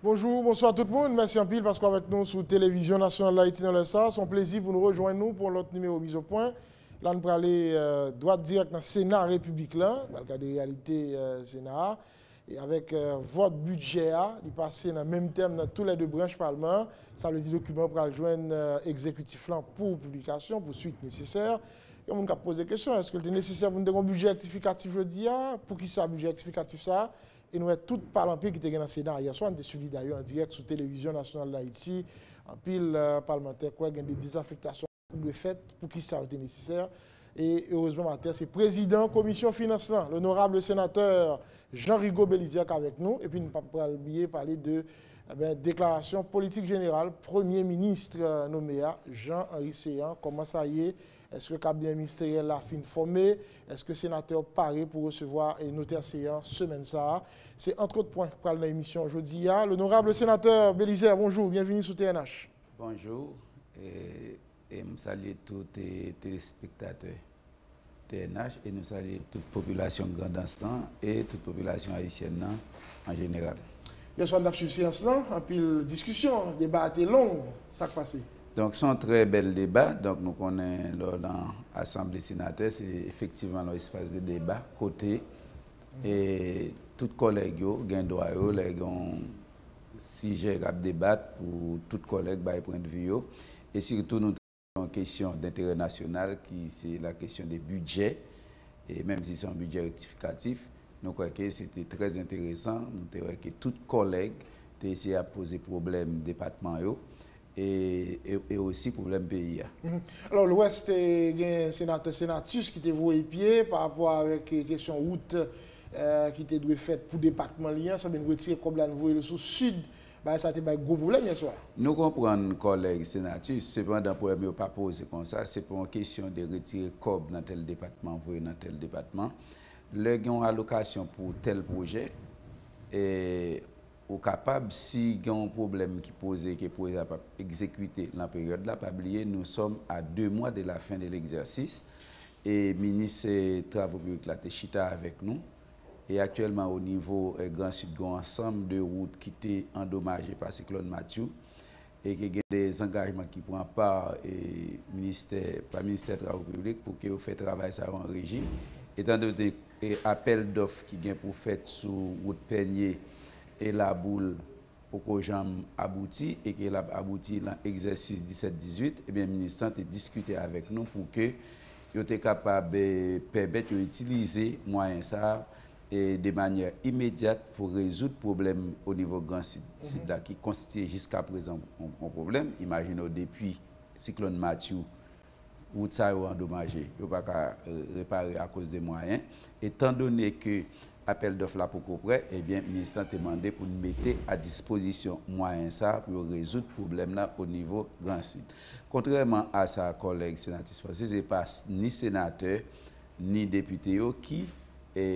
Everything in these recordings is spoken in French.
Bonjour, bonsoir tout le monde. Merci en pile parce qu'avec nous sur Télévision Nationale d'Haïti dans le SA. C'est un plaisir pour nous rejoindre nous pour l'autre numéro mise au point. Là, nous allons aller droit direct dans le Sénat République, dans le cas des réalités Sénat. Et avec votre budget, il passe dans le même terme dans tous les deux branches parlement. Ça veut dire document pour joindre exécutif pour publication, pour suite nécessaire. Et on a posé des questions. Est-ce que c'est nécessaire pour nous avoir un budget rectificatif, je dis, pour qui ça, budget rectificatif ça? Et nous avons tout parlementaire qui était dans le Sénat. Hier soir, on a suivi d'ailleurs en direct sur Télévision Nationale d'Haïti. En pile parlementaire, quoi, il y a des désaffectations de fait pour qui ça a été nécessaire. Et heureusement, c'est le président de la commission financement, l'honorable sénateur Jean-Rigaud Beliziac avec nous. Et puis, nous ne pouvons pas oublier parler de déclaration politique générale, Premier ministre nommé Jean-Henri Séan. Comment ça y est? Est-ce que le cabinet ministériel a fin formé? Est-ce que le sénateur paraît pour recevoir et noter Séan semaine ça? C'est entre autres points pour l'émission aujourd'hui. L'honorable sénateur Beliziac, bonjour, bienvenue sur TNH. Bonjour et je salue tous les téléspectateurs TNH et nous saluons toute population grand instant et toute population haïtienne en général. Bien sûr, on a suivi séance là, en pile discussion, le débat était long, ça qui passe. Donc, c'est un très bel débat. Donc, nous connaissons dans l'Assemblée sénateur, c'est effectivement l'espace de débat, côté. Et tous les collègues, ils ont droit, ils ont sujet à débattre pour tous les collègues, ils point de vue. Et surtout, nous avons une question d'intérêt national, qui c'est la question des budgets. Et même si c'est un budget rectificatif, nous croyons que c'était très intéressant. Nous croyons que tous les collègues ont essayé de poser problème au département. Et aussi problème pays. Alors, l'Ouest, il y a un sénateur sénatus qui était voué pied par rapport avec la question route qui était dû faite pour le département lien. Ça vient de retirer comme la le sud. Ça a été un gros problème, bien sûr. Nous comprenons, collègues sénatus, cependant, le problème n'est pas posé comme ça. C'est pour une question de retirer COB dans tel département, voyer dans tel département. Le gain allocation pour tel projet. Et ou capable, si il y a un problème qui pose, qui pour exécuter dans la période là, pas oublier, nous sommes à 2 mois de la fin de l'exercice et le ministre des Travaux publics là, chita avec nous. Et actuellement, au niveau Grand Sud, il y a un ensemble de routes qui étaient endommagées par le cyclone Mathieu et qu'il y a des engagements qui prennent part par le ministère des Travaux publics pour que vous fassiez travail ça en régie. Étant donné l'appel d'offres qui est pour faire sur route Peigné et la boule pour que j'aime abouti et qu'elle a abouti dans l'exercice 17-18, et bien le ministre a discuté avec nous pour que nous soyons capables de permettre d'utiliser moyens ça et de manière immédiate pour résoudre le problème au niveau Grand Sud qui constitue jusqu'à présent un problème. Imaginez depuis le cyclone Mathieu, où ça a endommagé, il ne peut pas réparer à cause des moyens. Étant donné que appel d'offres là pour prêt, eh bien, le ministre a demandé pour nous mettre à disposition moyens ça pour résoudre le problème là au niveau Grand Sud. Contrairement à sa collègue sénatrice, parce que ce n'est pas ni sénateur ni député qui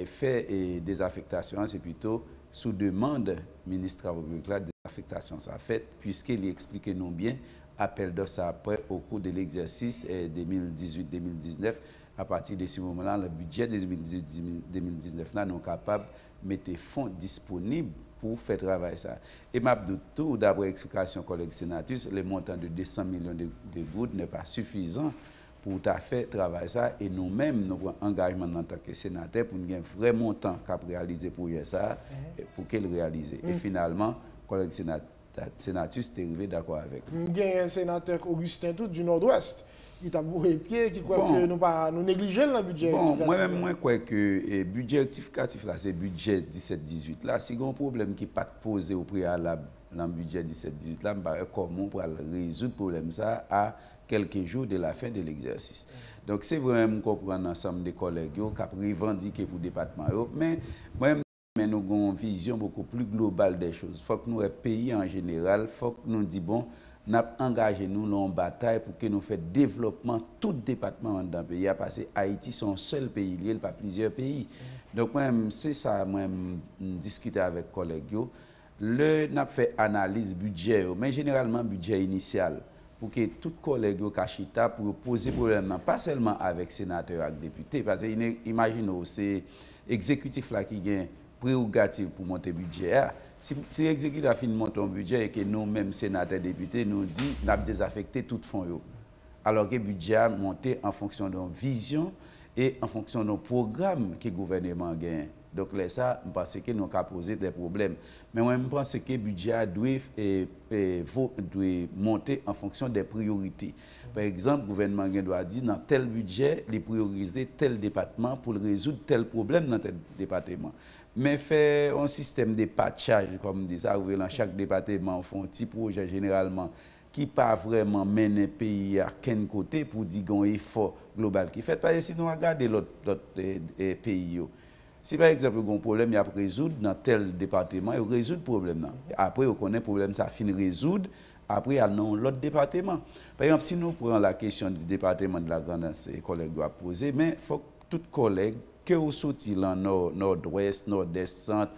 fait des affectations, c'est plutôt sous demande du ministre des Travaux publics là des affectations ça fait, puisqu'il explique nous bien appel d'offres ça après au cours de l'exercice 2018-2019. À partir de ce moment-là, le budget de 2018-2019, nous sommes capables de mettre des fonds disponibles pour faire travailler ça. Et tout d'après l'explication collègue sénatus, le montant de 200 millions de gouttes n'est pas suffisant pour faire travailler ça. Et nous-mêmes, nous avons un engagement en tant que sénateur pour nous avoir un vrai montant pour réaliser pour ça, pour qu'elle réalise. Et finalement, le collègue sénatus est arrivé d'accord avec nous. Il y a un sénateur Augustin tout du Nord-Ouest qui t'a bourré pied, qui croit que nous négligeons le budget rectificatif. Moi-même, je crois que le budget rectificatif, c'est le budget 17-18. Là, si il y a un problème qui n'est pas posé au préalable dans le budget 17-18, là, je comment on peut résoudre le problème ça à quelques jours de la fin de l'exercice. Donc, c'est vraiment comprendre ensemble des collègues qui ont revendiqué pour le département. Mais moi-même, nous avons une vision beaucoup plus globale des choses. Il faut que nous, les pays en général, il faut que nous disions, bon, nous avons engagé nous dans une bataille pour que nous fassions développement tout département dans le pays. Parce que Haïti, c'est un seul pays, il n'y a pas plusieurs pays. Donc, c'est ça, moi, je discuter avec les collègues. Nous avons fait analyse budget, mais généralement budget initial, pour que tous les collègues Kachita pour poser problème, pas seulement avec sénateurs et députés. Parce que imaginez, c'est l'exécutif qui a prérogative pour monter le budget. Si l'exécutif a fini monter un budget et que nous-mêmes, sénateurs, députés, nous dit qu'on a désaffecté tout fonds. Alors que le budget a monté en fonction de nos visions et en fonction de nos programmes que le gouvernement gagne. Donc là, ça, je pense que nous avons posé des problèmes. Mais moi, je pense que le budget doit monter en fonction des priorités. Par exemple, le gouvernement doit dire dans tel budget, les prioriser tel département pour résoudre tel problème dans tel département. Mais faire un système de patchage, comme dit ça, où dans chaque département, on fait un petit projet généralement qui pas vraiment mener le pays à quel côté pour dire qu'il y a un effort global qui fait. Parce que sinon, regardez l'autre pays. Si par exemple, il y a un problème, il y a résoudre dans tel département, il résout le problème. Après, on connaît le problème, ça finit résoudre. Après, il y a l'autre département. Par exemple, si nous prenons la question du département de la Grand'Anse, les collègues doivent poser, mais il faut que tous les collègues, que vous sortez dans nord, nord-ouest, nord-est, centre,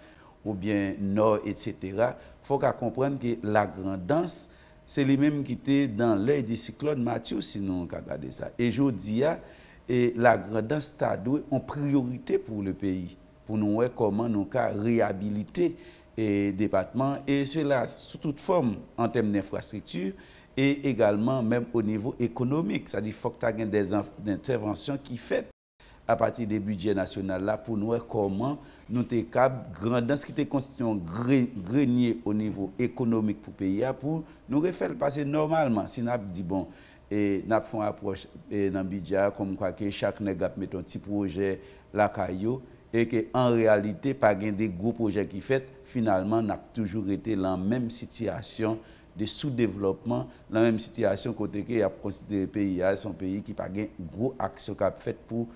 ou bien nord, etc., il faut comprendre que la Grand'Anse, c'est les mêmes qui étaient dans l'œil du cyclone Mathieu, sinon on peut regarder ça. Et je dis, la Grand'Anse a en priorité pour le pays, pour nous voir comment nous pouvons réhabiliter le département, et cela sous toute forme en termes d'infrastructure, et également même au niveau économique. C'est-à-dire qu'il faut que tu aies des interventions qui font à partir des budgets nationaux là pour nous voir comment nous sommes capables Grand'Anse qui était constitué un grenier au niveau économique pour le pays pour nous refaire passer normalement. Si nous avons dit bon, et nous avons fait une approche dans le budget comme quoi que chaque nègre met un petit projet la caillou et qu'en réalité pas des gros projets qui fait finalement nous avons toujours été dans la même situation de sous-développement, dans la même situation côté que a considéré le pays son pays qui pas gain gros action qu'a fait pour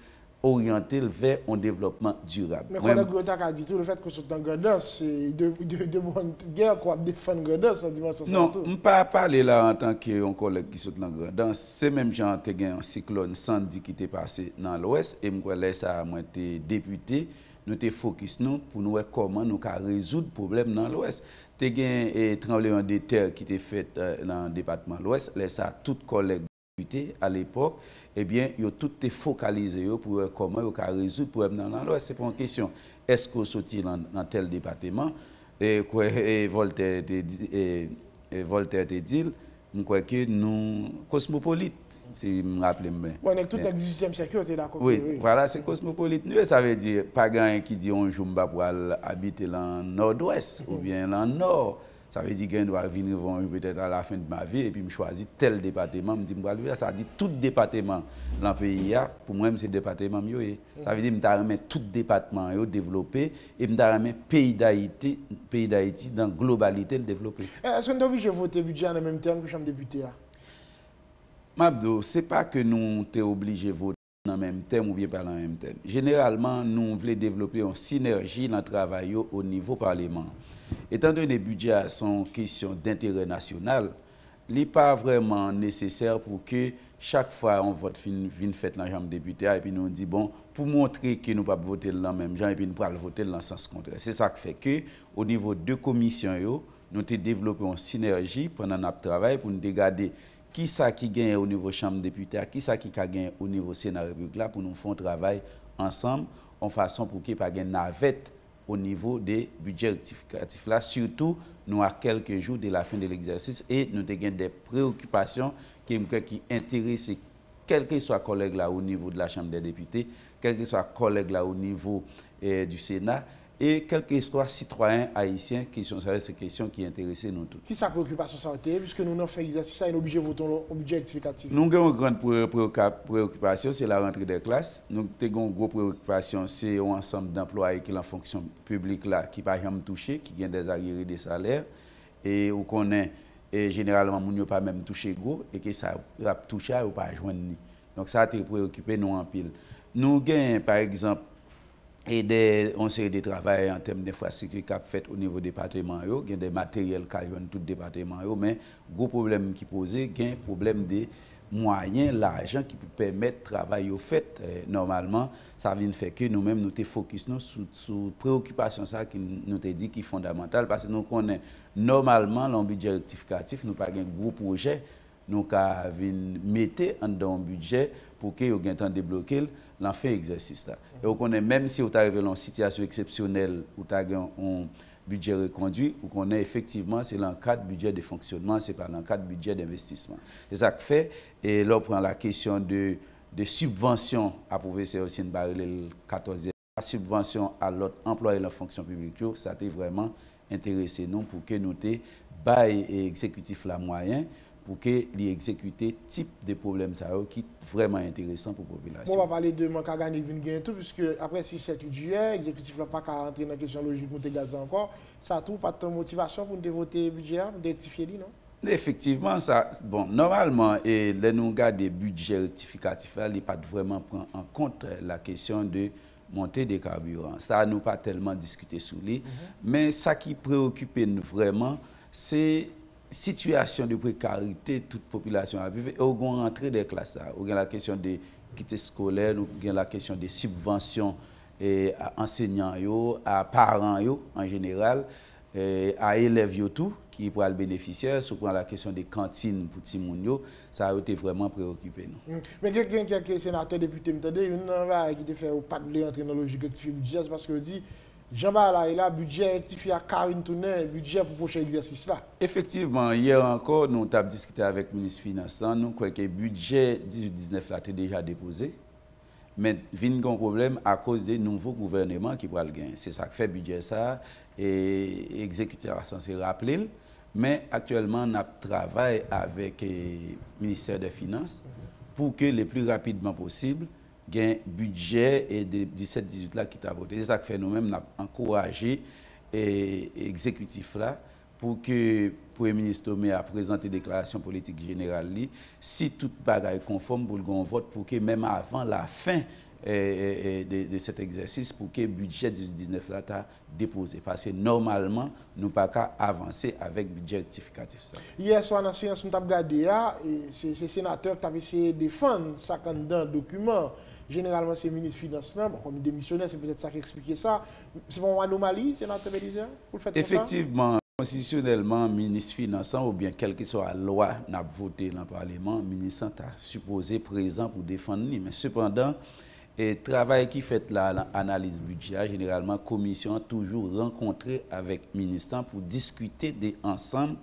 orienter vers un développement durable. Mais quand le a dit tout, le fait que ce soit en Grand'Anse, c'est de bonne guerre qu'on défend Grand'Anse en dimension. Non, je ne peux pas parler là en tant qu'un collègue qui saute dans Grand'Anse. C'est même gens qui ont un cyclone Sandy qui est passé dans l'ouest et moi ça a été député. Nous te focus nous pour nous voir comment nous pouvons résoudre le problème dans l'ouest. Tu as un tremblement de terre qui était fait dans le département de l'ouest. Là ça tous collègues députés à l'époque, eh bien, ils ont tout focalisé pour voir comment ils peuvent résoudre le problème dans l'ouest. C'est pas une question. Est-ce qu'on sortit dans tel département? Et Voltaire te dit, je crois que nous, cosmopolites, si je me rappelle bien. On est tout dans le 18e siècle, tu es d'accord? Oui, voilà, c'est cosmopolite. Nous, ça veut dire, pas quelqu'un qui dit un jour, pour habiter dans le nord-ouest ou bien dans le nord. Ça veut dire qu'il doit venir peut-être à la fin de ma vie et puis me choisir tel département. Me dit, ça veut dire tout département dans le pays, pour moi, c'est le département mieux. Ça veut dire que je vais tout département développer et je vais le pays d'Haïti dans la globalité le développer. Est-ce qu'on est obligé de voter le budget en même temps que la Chambre des députés? Mabdo, ce n'est pas que nous sommes obligés de voter dans le même thème ou bien pas dans le même thème. Généralement, nous voulons développer une synergie dans le travail au niveau parlement. Étant donné que les budgets sont questions d'intérêt national, il n'est pas vraiment nécessaire pour que chaque fois on vote vienne fait dans la Chambre des députés et puis nous dit bon pour montrer que nous ne pouvons pas voter dans le même genre et puis nous pouvons voter dans le sens contraire. C'est ça qui fait que au niveau de commissions nous avons développé une synergie pendant notre travail pour nous regarder qui ça qui gagne au niveau Chambre des députés, qui ça qui gagne au niveau Sénat République là pour nous faire un travail ensemble en façon pour qu'il n'y ait pas de navette au niveau des budgets rectificatifs là, surtout nous à quelques jours de la fin de l'exercice et nous avons des préoccupations qui intéressent quel que soit collègue là au niveau de la Chambre des députés, quel que soit collègue là au niveau du Sénat et quel que soit citoyen haïtien qui sont ces questions qui intéressent nous tous. Qui sa préoccupation santé puisque nous avons fait l'exercice ça est obligé de voter au budget rectificatif. Nous avons une grande préoccupation, c'est la rentrée des classes. Nous avons une grosse préoccupation, c'est un ensemble d'employés qui sont en fonction publique là qui par exemple touché, qui ont des arriérés de salaire et où connaît généralement nous n'avons pas même touché gros et que ça a touché ou pas joindre. Donc ça a été préoccupé nous en pile. Nous avons par exemple et on sait des travail en termes d'infrastructure qui a fait au niveau des départements, il y a des matériels qui ont tout département, mais le gros problème qui pose, il y a un problème de moyens, l'argent qui peut permettre de travailler au fait. Normalement, ça vient faire que nous-mêmes nous te focus sur préoccupation ça qui nous te dit qui est fondamental parce que nous connaissons normalement le budget rectificatif, nous pas un gros projet, nous avons mettre dans un budget pour que vous ayez temps de débloquer l'enfant exercice là. Et on connaît même si vous arrivez dans une situation exceptionnelle où vous avez budget reconduit ou qu'on est effectivement, c'est dans le cadre budget de fonctionnement, c'est pas dans le cadre budget d'investissement. C'est ça que fait, et là on prend la question de subvention à professeur aussi le 14e, la subvention à l'autre employé de la fonction publique, ça a vraiment intéressé nous pour que nous bail et exécutif la moyen pour que les exécuter type de problème ça qui est vraiment intéressant pour la population. On va parler de manque à gagner tout puisque après 6-7 juillet, l'exécutif n'a pas qu'à entrer dans la question logique pour gaz encore. Ça a tout pas de motivation pour voter budget, pour rectifier non? Effectivement, ça, bon, normalement, et là, nous regardons des budgets rectificatifs, il n'est pas vraiment prendre en compte la question de montée des carburants. Ça, nous pas tellement discuté sur lui. Mais ça qui préoccupe nous vraiment, c'est situation de précarité toute population a vivre et au rentrée des classes là, ou la question de quitter scolaire, ou la question des subventions à enseignants yo, à parents yo en général, à élèves yo tout qui pourra le bénéficiaire, sur la question des cantines pour ti moun yo, ça a été vraiment préoccupé nous. Mais quelques sénateurs députés m'entendez, une qui te fait pas de entrer dans la logique rectifier budget parce que dit Jean-Baptiste il a budget rectifié à Karine Tourné, budget pour le prochain exercice là. Effectivement, hier encore, nous avons discuté avec le ministre des Finances. Nous croyons que le budget 18-19 là est déjà déposé. Mais il y a un problème à cause des nouveaux gouvernements qui pourraient le gagner. C'est ça qui fait le budget ça. Et l'exécutif est censé rappeler. Mais actuellement, on travaille avec le ministère des Finances pour que le plus rapidement possible, un budget et de 17-18 là qui t'a voté. C'est ça que fait nous-mêmes encourager l'exécutif là pour que le Premier ministre Tomé a présenté déclaration politique générale si tout bagaille conforme pour le vote pour que même avant la fin de cet exercice pour que le budget 19 là t'a déposé parce que normalement nous pas qu'à avancer avec budget rectificatif ça. Hier soir dans la séance nous avons regardé c'est sénateur qui avait essayé de défendre ça dans document. Généralement, c'est le ministre des Finances, comme démissionnaire, c'est peut-être ça qui explique ça. C'est pas une anomalie, sénateur Bélizère, pour le fait. Effectivement, constitutionnellement, ministre des Finances, ou bien quelle que soit la loi n'a voté dans le Parlement, le ministre est supposé présent pour défendre. Mais cependant, le travail qui fait l'analyse budgétaire, généralement, la commission a toujours rencontré avec le ministre pour discuter de ensemble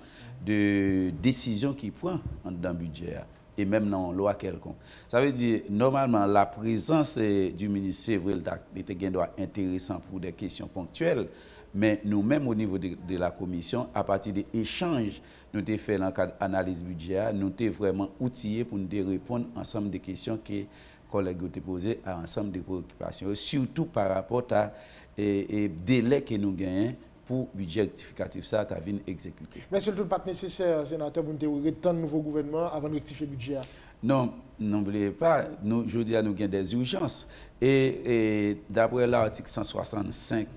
de décisions qu'il prend dans le budget. Et même dans la loi quelconque. Ça veut dire, normalement, la présence du ministre, c'est vrai, était un droit intéressant pour des questions ponctuelles, mais nous-mêmes, au niveau de la commission, à partir des échanges, nous avons fait dans le cadre d'analyse budgétaire, nous avons vraiment outillés pour nous répondre à ensemble des questions que les collègues ont posées à ensemble des préoccupations, surtout par rapport à délai que nous gagnons pour le budget rectificatif, ça a été exécuté. Mais surtout pas nécessaire, sénateur, pour nous retendre le nouveau gouvernement avant de rectifier le budget. Non, n'oubliez pas, nous, je dis à nous avons des urgences. Et d'après l'article 165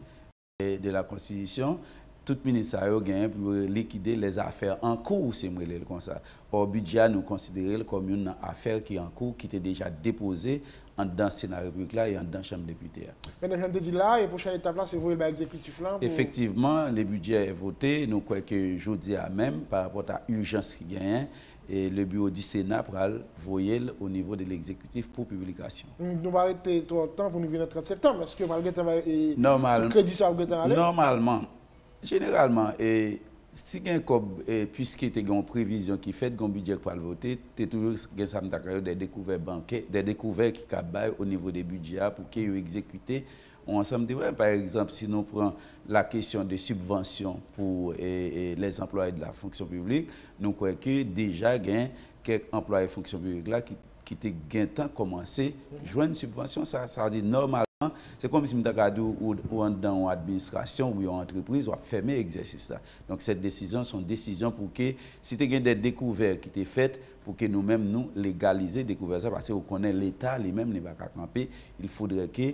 de la Constitution, tout ministère a gagné pour liquider les affaires en cours, c'est comme ça. Au budget, nous considérons comme une affaire qui est en cours, qui était déjà déposée dans le Sénat République là et dans la Chambre des députés. Maintenant, je dis là, et la prochaine étape là, c'est vous l'exécutif là. Effectivement, le budget est voté. Nous croyons que je dis à même par rapport à l'urgence qui gagne. Et le bureau du Sénat pour voyer au niveau de l'exécutif pour publication. Nous allons arrêter tout le temps pour nous venir le 30 septembre. Est-ce que malgré tout le crédit ça va aller? Normalement, généralement, si il y a puisque tu as une prévision qui fait un budget pour le voter, tu as toujours des découvertes bancaires, des découvertes qui caballent au niveau des budgets pour qu'ils soient exécutés. Ensemble de par exemple, si nous prenons la question des subventions pour les employés de la fonction publique, nous croyons que déjà, il y a quelques employés de la fonction publique là qui ont commencé à jouer une subvention. Ça veut dire normalement, c'est comme si nous avons dans une administration ou une entreprise, on a fermé l'exercice. Donc, cette décision, sont décisions pour que, si tu as des découvertes qui étaient faites, pour que nous-mêmes nous légaliser découvrir ça, parce qu'on connaît l'État, lui-même n'est pas camper. Il faudrait que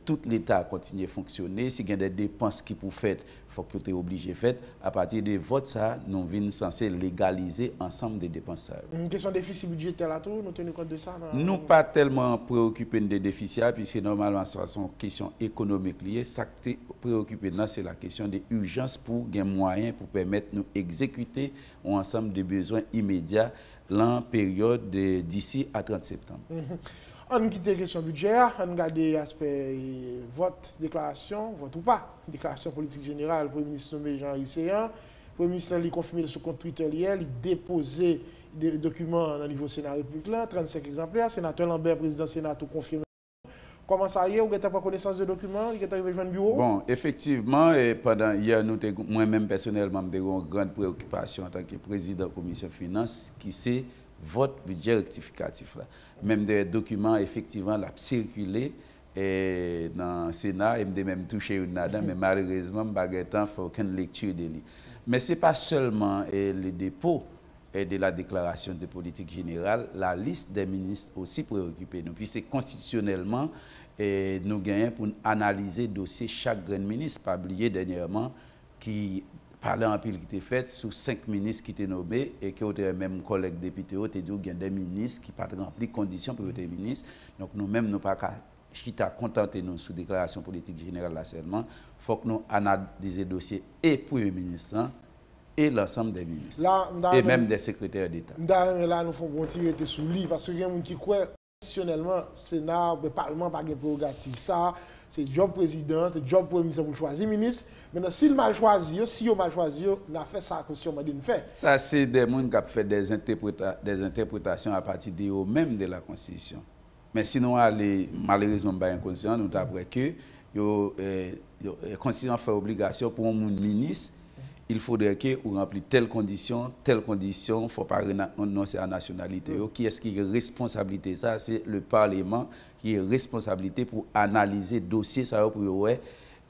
tout l'État continue à fonctionner. Si il y a des dépenses qui pour faire, il faut que tu es obligé de faire. À partir de vote, ça, nous sommes censés légaliser ensemble des dépenses. Une question de déficit budgétaire là, nous tenons compte de ça? Nous ne sommes pas tellement préoccupés des déficits, puisque normalement, ce sont des questions économiques liées. Ce qui est préoccupé, c'est la question de l'urgence pour gagner moyens pour permettre de nous exécuter un ensemble de besoins immédiats en période d'ici à 30 septembre. On quitte la question budget, on regarde l'aspect vote, déclaration, vote ou pas. Déclaration politique générale, le Premier ministre nommé Jean-Henri Séan. Le Premier ministre a confirmé sur compte Twitter hier, il a déposé des documents au niveau Sénat républicain, 35 exemplaires. Sénateur Lambert, président Sénat, tout confirmé. Comment ça y est, vous avez pas connaissance de documents, vous avez arrivé à bureau? Bon, effectivement, et pendant hier, moi-même personnellement, j'ai eu une grande préoccupation en tant que président de la commission finances, qui c'est votre budget rectificatif. Là. Même des documents, effectivement, la circulé dans le Sénat, et même touché une nada, mais malheureusement, je n'ai pas fait aucune lecture de lui. Mais ce n'est pas seulement le dépôt de la déclaration de politique générale, la liste des ministres aussi préoccupée nous. Puis c'est constitutionnellement, nous gagnons pour analyser le dossier chaque grand ministre. Pas oublier dernièrement qui parlait en pile qui était fait sur 5 ministres qui étaient nommés et qui ont même collègues députés ont dit qu'il y a des ministres qui n'ont pas rempli les conditions pour être ministres. Donc nous-mêmes, nous pas chita contenter nous sous déclaration politique générale là seulement. Il faut que nous analysions le dossier et Premier ministre et l'ensemble des ministres. Là, et même des secrétaires d'État. Là, nous faisons continuer sous lit parce qu'il y a des gens qui croient constitutionnellement, le Sénat, le Parlement n'a pas de prérogative. Ça, c'est le job président, c'est le job Premier ministre pour choisir ministre. Maintenant, s'il mal choisi, si il mal choisi, on a fait ça à question de fait. Ça, c'est des gens qui ont fait des interprétations à partir de eux-mêmes de la Constitution. Mais sinon, malheureusement, pas inconscient, nous avons que la Constitution fait obligation pour un ministre. Il faudrait que vous remplissiez telle condition, il ne faut pas renoncer à la nationalité. Qui est-ce qui est responsabilité? Ça, c'est le Parlement qui est responsabilité pour analyser le dossier.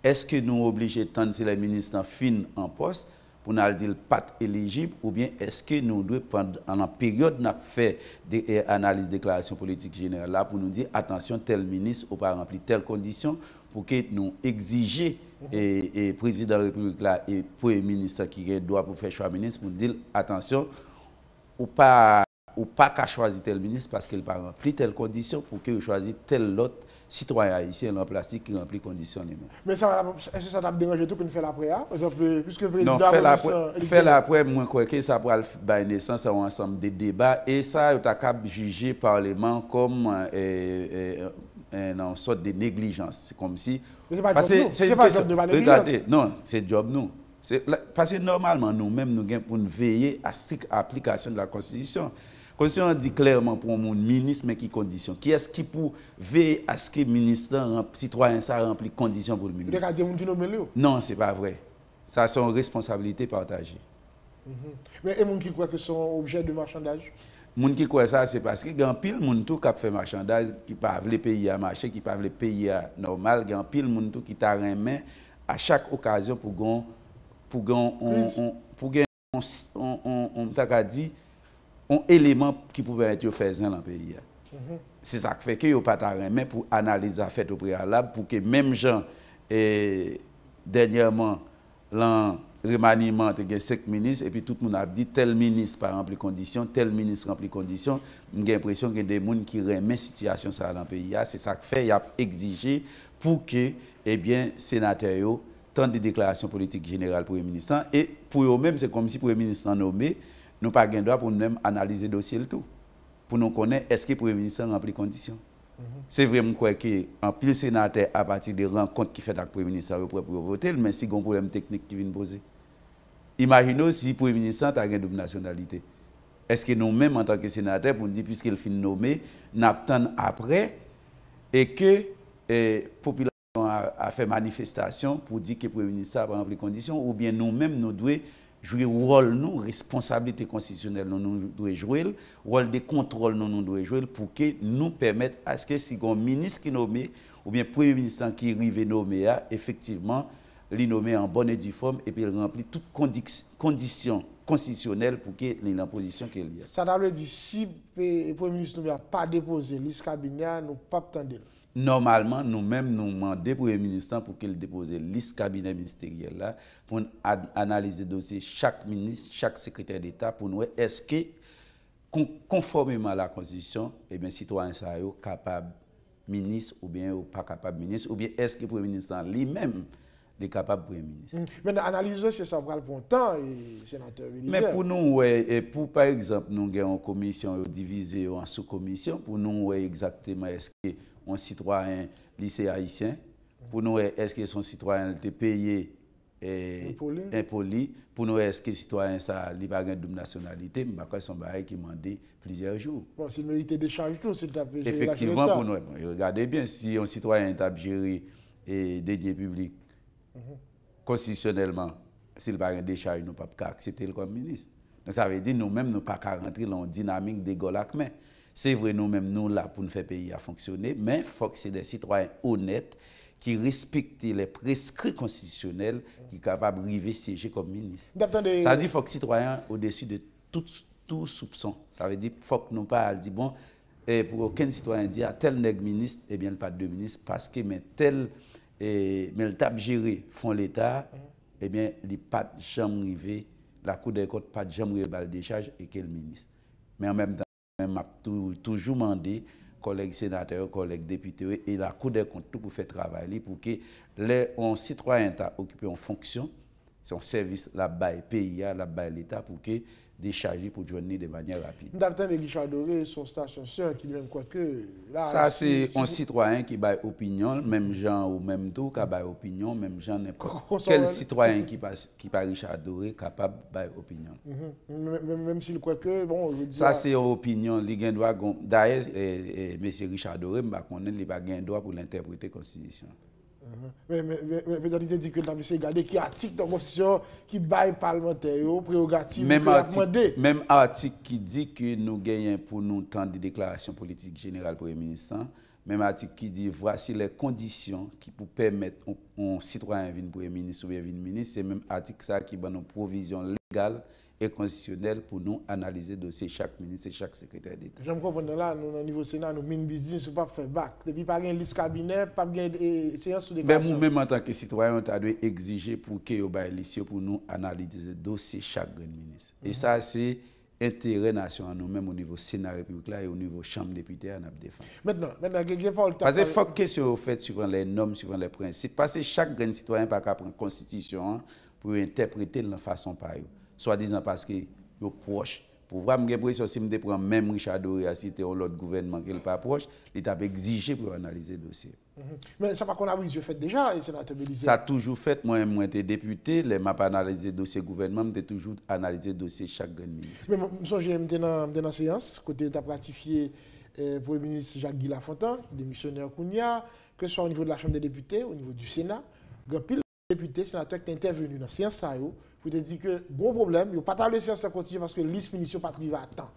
Est-ce que nous sommes obligés de tendre si les ministres fin en poste pour nous dire pas éligible ou bien est-ce que nous devons prendre en période de faire des analyses de déclaration politique générale là pour nous dire attention, tel ministre n'a pas rempli telle condition pour que nous exigions et président de la République là et premier ministre qui doit pour faire choix ministre pour dire attention ou pas qu'à choisir tel ministre parce qu'il n'a pas rempli telle condition pour que vous choisissez tel autre citoyen haïtien en plastique qui remplit conditions. Mais est-ce que ça t'a dérangé tout pour nous faire l'après? Par exemple, puisque le président faire l'après, moi crois que ça pourra faire naissance à un ensemble de débats et ça il a jugé le Parlement comme une sorte de négligence. C'est comme si c'est pas job de la négligence. Regardez, non, c'est job nous. Parce que normalement nous-mêmes nous gagnons pour nous veiller à l'application de la Constitution. La Constitution dit clairement pour un ministre, mais qui conditions? Qui est-ce qui peut veiller à ce que le ministre, citoyen, ça remplit conditions pour le ministre? Non, ce n'est pas vrai. Ça, c'est une responsabilité partagée. Mais et les gens qui croient que ce sont objets de marchandage? Les gens qui croient ça, c'est parce qu'il y a pile de gens qui fait marchandage, qui ne peuvent pas payer à marché, qui ne peuvent pas payer à normal. Il y a pile de gens qui t'a remis à chaque occasion pour un élément qui pouvait être fait dans le pays. C'est ça qui fait que vous pas remis pour analyser la fête au préalable, pour que même gens, dernièrement, le remaniement de 5 ministres, et puis tout le monde a dit tel ministre pas rempli conditions, tel ministre rempli conditions. J'ai l'impression qu'il y a des gens qui remettent la situation dans le pays. C'est ça qui fait qu'il a exigé pour que les sénateurs tant de déclarations politiques générales pour les ministres. Et pour eux-mêmes, c'est comme si pour les ministres en nommé, nous n'avons pas le droit pour nous-mêmes analyser le dossier le tout. Pour nous connaître, est-ce que le Premier ministre remplit les conditions? C'est vraiment quoi que en pile sénateur à partir des rencontres qui fait avec le Premier ministre pour voter, mais si il y a un problème technique qui vient poser. Imaginez si le Premier ministre a une double nationalité. Est-ce que nous-mêmes, en tant que sénateur, pour nous dire, puisqu'il finit nommé, nous attendons après et que la population a fait manifestation pour dire que le Premier ministre a rempli les conditions, ou bien nous-mêmes, nous devons jouer rôle, nous, responsabilité constitutionnelle, nous devons jouer, rôle de contrôle, nous devons jouer pour que nous permettre à ce que si un ministre qui est nommé, ou bien Premier ministre qui arrive nommé, effectivement, il nommé en bonne et due forme et puis il remplit toutes conditions constitutionnelles pour qu'il ait la position qu'il y a. Ça veut dire si le Premier ministre n'a pas déposé liste cabinet, nous ne pouvons pas attendre. Normalement, nous-mêmes, nous demandons au Premier ministre pour qu'il dépose la liste cabinet ministériel là, pour analyser le dossier chaque ministre, chaque secrétaire d'État, pour nous est-ce que, conformément à la Constitution, eh bien, citoyen sont capables ministre ou bien pas capable ministre, ou bien est-ce que le Premier ministre lui-même il est capable Premier ministre. Mais analyser, c'est ça pour le temps, et sénateur Béliger. Mais pour nous, ouais, et pour par exemple, nous avons une commission divisée en sous-commission, pour nous, ouais, exactement, est-ce qu'un citoyen lycée haïtien, pour nous, est-ce que son citoyen est payé impoli, pour nous, est-ce que le citoyen ça n'a pas de double nationalité, mais c'est un bail qui m'a dit plusieurs jours. Bon, s'il mérite des charges, tout, c'est tapé. Effectivement, pour nous, regardez bien, si un citoyen a géré des deniers publics constitutionnellement, s'il n'a pas de décharge, nous ne pouvons pas accepter le comme ministre. Donc, ça veut dire que nous-mêmes, nous ne pouvons pas rentrer dans une dynamique de golak. Mais c'est vrai, nous-mêmes, nous là pour nous faire payer à fonctionner, mais il faut que c'est des citoyens honnêtes qui respectent les prescrits constitutionnels qui sont capables d'arriver siéger comme ministre. Ça veut dire qu'il faut que les citoyens au-dessus de tout soupçon. Ça veut dire qu'il faut que nous pas dire, bon, pour aucun citoyen dire à tel nègre ministre, eh bien, pas de ministre, parce que mais tel, mais le tap géré font l'État, eh bien, il n'y a pas de jamais arrivé, la Cour des comptes pas de jamais arrivé à décharge et quel ministre. Mais en même temps, je toujours demandé collègues sénateurs, collègues députés et la Cour des comptes tout pour faire travailler pour que les citoyens occupent en fonction, c'est un service là-bas pays, là-bas l'État pour que décharger pour joindre de manière rapide. D'après Richard Doré, son station sœur qui même quoi que là, ça c'est un citoyen qui baille opinion, même gens ou même tout qui baille opinion, même gens n'importe quel citoyen qui pas Richard Doré capable baille opinion. Même s'il croit que bon, je veux dire, ça c'est une opinion, il gagne droit d'ailleurs monsieur Richard Doré m'a connaît il pas gagne droit pour l'interpréter constitution. Mais peut-être dit que la monsieur regardé qui article dans la constitution qui baille parlementaire prérogative même article qui dit que nous gagnons pour nous temps de déclaration politique générale pour le ministre, même article qui dit voici les conditions qui pour permettre un citoyen venir pour le ministre ou bien venir ministre, c'est même article ça qui donne une provision légale et constitutionnelle pour nous analyser le dossier chaque ministre et chaque secrétaire d'État. Je me comprends là, nous, au niveau Sénat, nous min business, nous pas faire bac. Depuis pas une liste cabinet, pas de séance sous déclaration. Mais nous-mêmes, en tant que citoyens, on doit exiger pour que nous ayons pour nous analyser le dossier chaque ministre. Et ça, c'est intérêt national nous-mêmes au niveau Sénat République là et au niveau Chambre des députés à défendre. Maintenant, parce que faut que question fait suivant les normes, suivant les principes. Parce que chaque grand citoyen pas qu'à prendre la Constitution pour interpréter de la façon par eux. Soit disant parce que yo proche. Pour voir me l'impression si me prend même Richard Doré à citer l'autre gouvernement qui est pas proche, il t'a exigé pour analyser le dossier. Mais ça pas qu'on a fait déjà, sénateur Béliger. Ça a toujours fait, moi j'étais député, les m'a pas analysé le dossier gouvernement, j'ai toujours analysé le dossier chaque grand ministre. Mais je j'étais dans la séance côté tu as ratifié Premier ministre Jacques-Guy Lafontaine, démissionnaire Kounia, que ce soit au niveau de la Chambre des députés, au niveau du Sénat, grand pile députés, sénateurs qui sont intervenus dans la séance ça pour te dire que gros problème, il n'y a pas de séance à continuer parce que la liste municipale pas arriver à temps.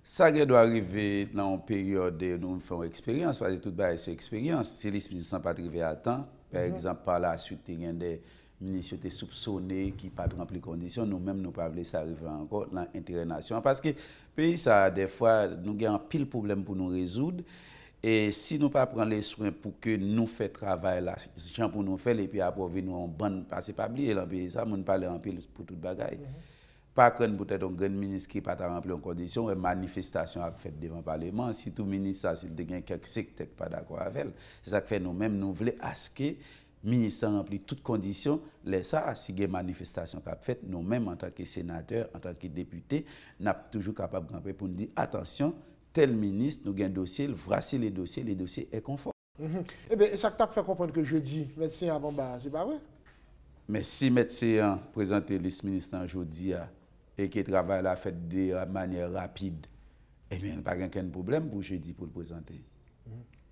Ça doit arriver dans une période où nous faisons expérience, parce que tout c'est expérience. Si les ministres ne sont pas arrivés à temps, par exemple, par la suite, il y a des ministres qui sont soupçonnés, qui n'ont pas rempli les conditions, nous-mêmes, nous ne pouvons pas ça arriver encore dans l'intérêt national. Parce que le pays, ça, des fois, nous avons pile de problèmes pour nous résoudre. Et si nous ne prenons pas les soins pour que nous fassions travail là, pour nous faire, et puis après, nous en bonne, parce que pas oublier, dans le pays, ça, nous ne parlons pas en pile pour toute bagaille. Pas qu'on peut-être un grand ministre qui n'a pas rempli en condition, une manifestation a fait devant le Parlement. Si tout ministre, s'il y a quelques secteurs qui ne sont pas d'accord avec elle, c'est ça que fait nous-mêmes, nous voulons à ce que le ministre remplit toutes conditions. Ça, si il y a une manifestation qui a fait, nous-mêmes, en tant que sénateurs, en tant que députés, nous sommes toujours capables de pour nous dire attention, tel ministre, nous avons un dossier, voici les dossiers est conforme. Eh bien, ça t'a fait comprendre que jeudi, médecin avant bas, c'est pas vrai? Mais si médecin présente le ministre jeudi et qui travaille là fait de manière rapide, eh bien, pas aucun problème pour jeudi pour le présenter.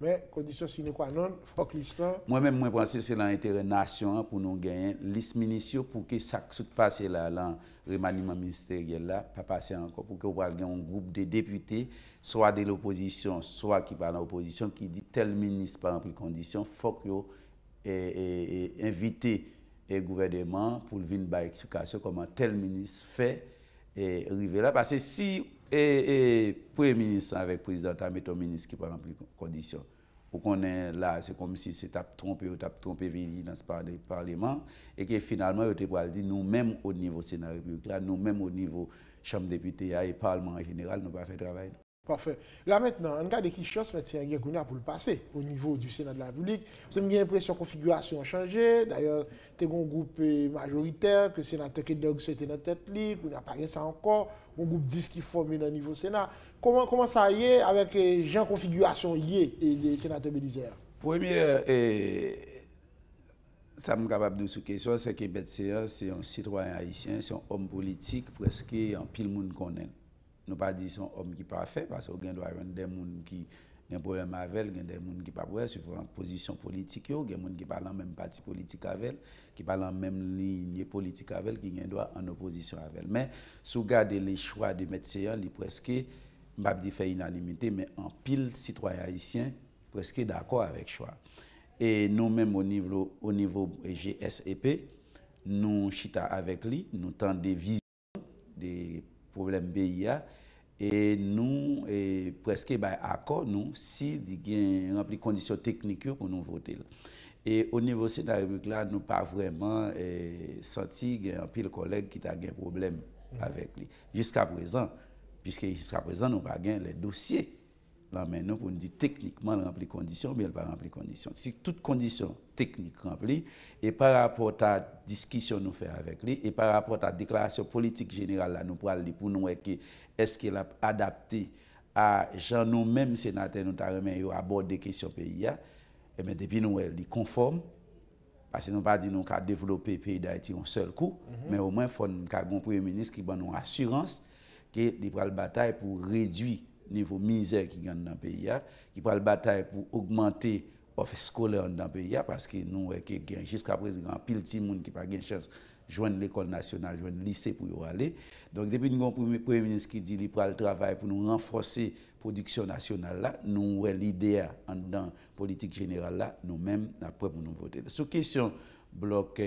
Mais condition sine qua non, faut que liste. Moi-même, je pense que c'est l'intérêt nation pour nous gagner liste municipale pour que ça se passe là, le remaniement ministériel là, pas passer encore pour que vous ayez un groupe de députés, soit de l'opposition, soit qui parlent de l'opposition, qui dit tel ministre par exemple condition, faut que vous invitez le gouvernement pour venir faire explication comment tel ministre fait et arriver là. Parce que si le Premier ministre avec le président a mis un ministre qui prend les conditions, ou qu'on est là, c'est comme si c'est trompé dans ce Parlement, et que finalement, il a dit nous-mêmes au niveau Sénat République, nous-mêmes au niveau Chambre des députés et Parlement en général, nous ne pouvons pas faire travail. Parfait. Là maintenant, on regarde qui chance médecin Gengounia pour le passer au niveau du Sénat de la République. Vous avez l'impression que la configuration a changé. D'ailleurs, tu as un groupe majoritaire, que le sénateur qui était dans la tête libre, on n'a pas ça encore. Un groupe 10 qui forme dans le niveau Sénat. Comment ça y est avec Jean configuration et les sénateurs Bélisaire? Première, ça me capable de cette question, c'est que médecin, c'est un citoyen haïtien, c'est un homme politique, presque en pile monde connaît. Nous pas dire son homme qui parfait parce qu'il y a des gens qui ont un problème avec elle, il y a des gens qui pas ouais sur une position politique, il y a des gens qui parlent en même parti politique avec elle, qui parlent en même ligne politique avec elle, qui ont droit en opposition avec elle. Mais si vous regardez les choix des médecins, il presque pas dire fait unanimité, mais en pile citoyen haïtien presque d'accord avec choix. Et nous-mêmes au niveau GSEP, nous chita avec lui, nous tentons des visions des problèmes BIA et nous presque accord nous si il y a rempli conditions techniques pour nous voter. Et au niveau de la République là, nous pas vraiment senti qu'il y a un pile collègue qui a un problème avec lui. Jusqu'à présent, puisque jusqu'à présent nous pas gain les dossiers là maintenant pour nous dire techniquement rempli conditions, mais elle pas rempli conditions. Si toutes conditions techniques remplies et par rapport à la discussion nous fait avec lui et par rapport à la déclaration politique générale là nous pour nous est-ce qu'il a adapté à Jean nous-mêmes sénateurs nous avons abordé questions pays et bien depuis nous il conforme parce que nous pas dit nous qu'à développer pays d'Haïti en seul coup mais au moins faut un premier ministre qui donne nous assurance que il prend la bataille pour réduire niveau misère qui gagne dans le pays, qui prend la bataille pour augmenter l'offre scolaire dans le pays, parce que nous, jusqu'à présent, il y a pile de monde qui n'a pas de chance de joindre l'école nationale, de joindre le lycée pour y aller. Donc, depuis que nous avons un premier ministre qui dit qu'il prend le travail pour nous renforcer la production nationale, là, nous avons l'idée dans la politique générale, là, nous-mêmes, nous sommes prêts pour nous voter. Sur la question bloc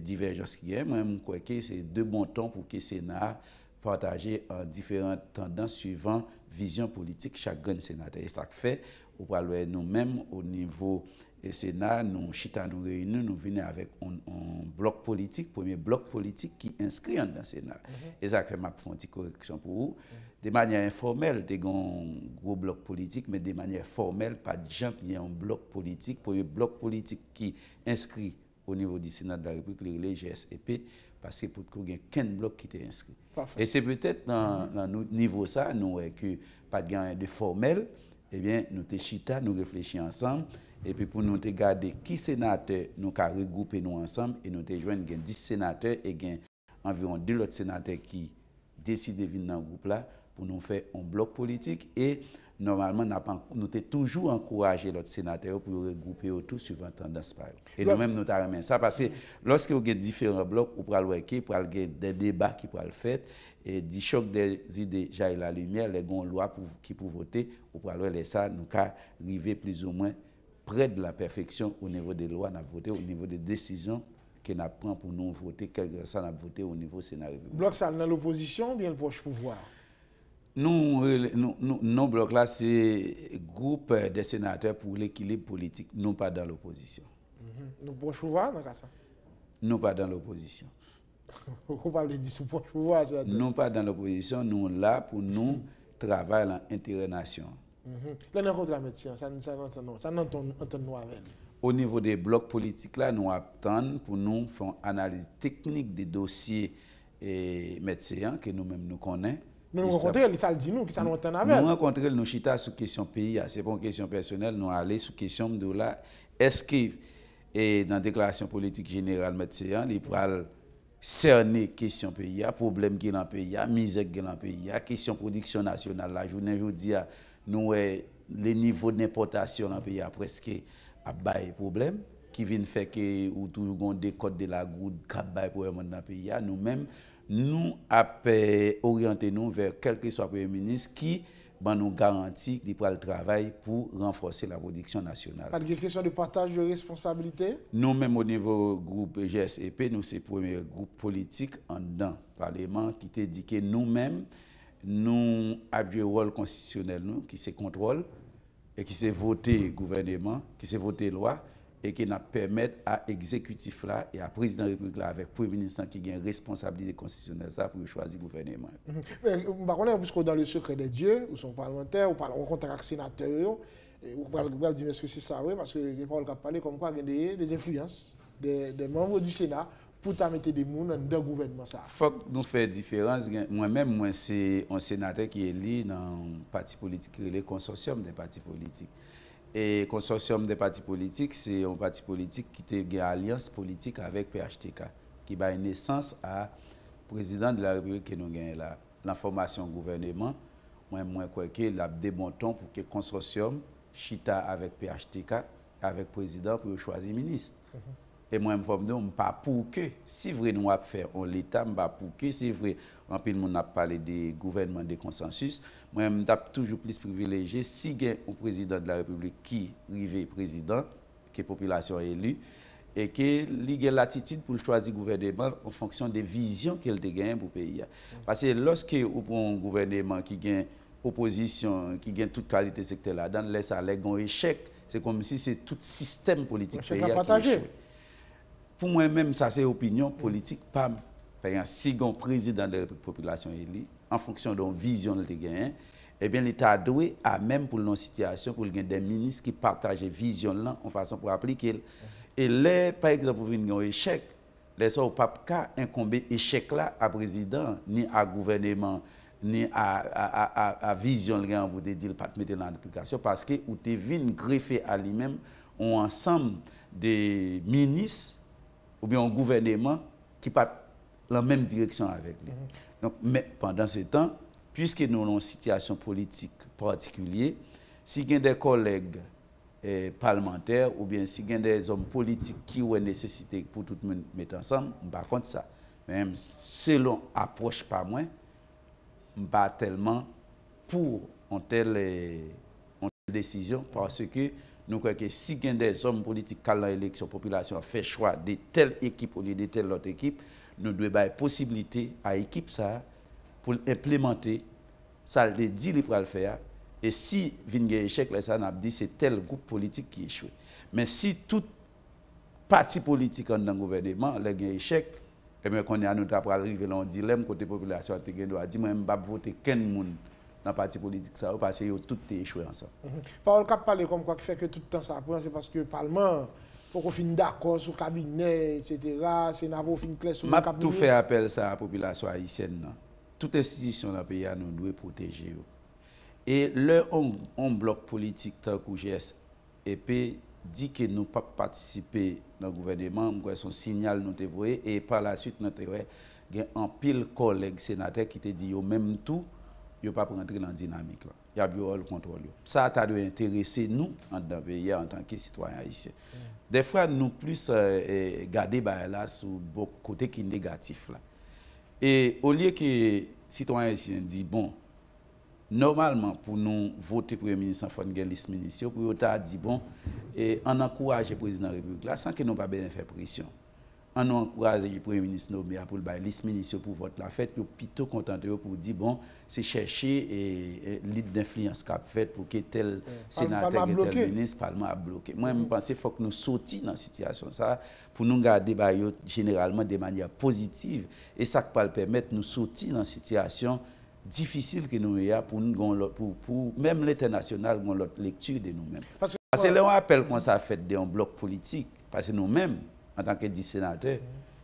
divergence qui est, moi, je crois que c'est de bon temps pour que le Sénat partager en différentes tendances suivant vision politique chaque grand sénateur. Et ça fait, nous-mêmes au niveau du Sénat, nous chita nous réunissons, nous venons avec un bloc politique, premier bloc politique qui inscrit dans le Sénat. Et ça fait ma petite correction pour vous. De manière informelle, il y a un gros bloc politique, mais de manière formelle, pas de gens qui ont un bloc politique, premier bloc politique qui inscrit au niveau du Sénat de la République, les GSEP, parce que pour qu'il y ait qu'un bloc qui est inscrit. Parfait. Et c'est peut-être dans notre niveau ça, nous que pas de formel, eh bien nous te chita, nous réfléchissons ensemble, et puis pour nous te garder qui sénateur nous avons regroupé nous ensemble, et nous te joindre 10 sénateurs et environ 2 autres sénateurs qui décident de venir dans le groupe là pour nous faire un bloc politique et normalement, nous avons toujours encouragé l'autre sénateur pour regrouper autour suivant tendance par. Et nous-mêmes, nous avons ça parce que lorsque vous avez différents blocs, vous pouvez des débats qui peuvent le faire, et du choc des idées, j'ai la lumière, les lois qui peuvent voter, vous pouvez laisser ça, nous arriver plus ou moins près de la perfection au niveau des lois, nous voter, au niveau des décisions que nous prenons pour nous voter, quel que soit nous voter au niveau Sénat. Bloc ça dans l'opposition, bien le proche pouvoir. Nous bloc là, c'est groupe des sénateurs pour l'équilibre politique, non pas dans l'opposition. Nous proche pouvoir dans ça. Non pas dans l'opposition. Vous parlez de sous proche pouvoir, ça. Non pas dans l'opposition, nous là pour nous travailler dans l'intérêt nation. Là contre la médecine, ça n'entend nous avec. Au niveau des blocs politiques là, nous attendons pour nous faire une analyse technique des dossiers et médecins que nous-mêmes nous connaissons. Mais nous rencontrons, ça le dit nous, qui ça nous entend avec. Nous rencontrons, nous chita sur question pays, ce n'est pas une question personnelle, nous allons sur question de là. Est-ce que dans la déclaration politique générale médecin, il peut cerner question pays, problème qui est dans le pays, misère qui est dans le pays, question production nationale, la journée aujourd'hui, nous les niveaux d'importation dans le pays presque à bail problème qui vient faire que ou toujours des codes de la goutte cap bail problème dans le pays, nous-mêmes nous avons orienté nous vers quel que soit le Premier ministre qui nous garantit qu'il prend le travail pour renforcer la production nationale. Pas de question de partage de responsabilité? Nous-mêmes au niveau groupe GSEP, nous c'est le premier groupe politique en dedans Parlement qui t'a dit que nous-mêmes, nous avons un rôle constitutionnel nous, qui c'est contrôle et qui c'est voter gouvernement, qui c'est voter loi et qui nous permettent à l'exécutif là et à président de la République là avec le Premier ministre qui a une responsabilité constitutionnelle ça pour choisir le gouvernement. Mais puisque dans le secret des dieux, ou sont parlementaires, ou parlent en contact avec les sénateurs, ou parlent dire est-ce que c'est ça, oui, parce que les paroles qui parlé comme quoi il y a des influences des membres du Sénat pour mettre des gens dans le gouvernement. Il faut que nous fassions différence. Moi-même, c'est un sénateur qui est élu dans un parti politique, le consortium des partis politiques. Et le consortium des partis politiques, c'est un parti politique qui a une alliance politique avec PHTK, qui a une naissance à président de la République que nous avons là. L'information gouvernement, moi, je crois qu'il y a des bons temps pour que le consortium chita avec PHTK, avec le président pour choisir ministre. Et moi, je ne suis pas pour que, si vrai nous avons fait en l'État, je ne suis pas pour que, si vrai, en plus, nous avons parlé des gouvernements de consensus, moi, je suis toujours plus privilégié si il y a un président de la République qui est président, que la population est élue, et qu'il a l'attitude pour choisir le gouvernement en fonction des visions qu'il a gagnées pour le pays. Parce que lorsque vous avez un gouvernement qui gagne opposition, qui gagne toute qualité secteur là, dans les salaires, un échec, c'est comme si c'est tout système politique qui échoué. Pour moi-même, ça c'est opinion politique, pas. Si un président de la population élu, en fonction de la vision de l'État, eh bien l'État doit à même pour une situation pour des ministres qui partagent vision là en façon pour appliquer. Et là, par exemple, pour un échec, les autres pas incomber échec là à président ni à gouvernement ni à vision là pour dire pas mettre dans l'application parce que ou te vinn greffer à lui-même un ensemble de ministres ou bien un gouvernement qui part dans la même direction avec lui. Donc, mais pendant ce temps, puisque nous avons une situation politique particulière, si il y a des collègues parlementaires ou bien si il y a des hommes politiques qui ont une nécessité pour tout le monde mettre ensemble, je ne suis pas contre ça. Même selon approche pas moi, je ne suis pas tellement pour une telle décision parce que nous croyons que si il y a des hommes politiques qui ont l'élection, la population a fait choix de telle équipe au lieu de telle autre équipe, nous devons avoir la possibilité à l'équipe ça pour implémenter ça le dit pour le faire. Et si il y a un échec, ça n'a dit c'est tel groupe politique qui échoue. Mais si tout parti politique dans le gouvernement a un échec, et bien qu'on est à nous pour arriver dans un dilemme côté population a dit moi je ne vais pas voter qu'un monde dans le parti politique ça parce que tout est échoué ensemble. Parole qui parle comme quoi qui fait que tout le temps ça prend c'est parce que le Parlement pour qu'on finisse d'accord sur le cabinet etc. c'est n'avons fin clair sur le cabinet. Tout fait appel ça à la population haïtienne. Toute institution dans le pays nous doit protéger. Et le on bloc politique tant que GSEP dit que nous pas participer dans le gouvernement, son signal nous envoyé et par la suite nous avons un pile collègue sénateur qui te dit yo même tout yo pas rentrer dans la dynamique là. Il y a le contrôle. Ça doit intéresser nous en tant pays en tant que citoyens haïtiens. Des fois nous plus garder là sur beaucoup côté qui négatif là. Et au lieu que les citoyens haïtiens disent bon normalement, pour nous voter Premier ministre, il faut une liste ministérielle. Pour nous dire, bon, et on encourage le président de la République là, sans que nous pas bien faire pression. On encourage le Premier ministre nommé pour le liste ministérielle pour voter la fête, nous plutôt contenté pour dire, bon, c'est chercher l'idée d'influence qu'a fait pour que tel sénateur, tel ministre, Parlement a bloqué. Moi, je pense qu'il faut que nous sortions dans cette situation ça pour nous garder généralement de manière positive. Et ça peut permettre de nous sortir dans cette situation difficile que nous avons pour même l'international avons notre lecture de nous-mêmes. Parce que là on appelle quand ça fait d'un bloc politique parce que nous-mêmes en tant que sénateurs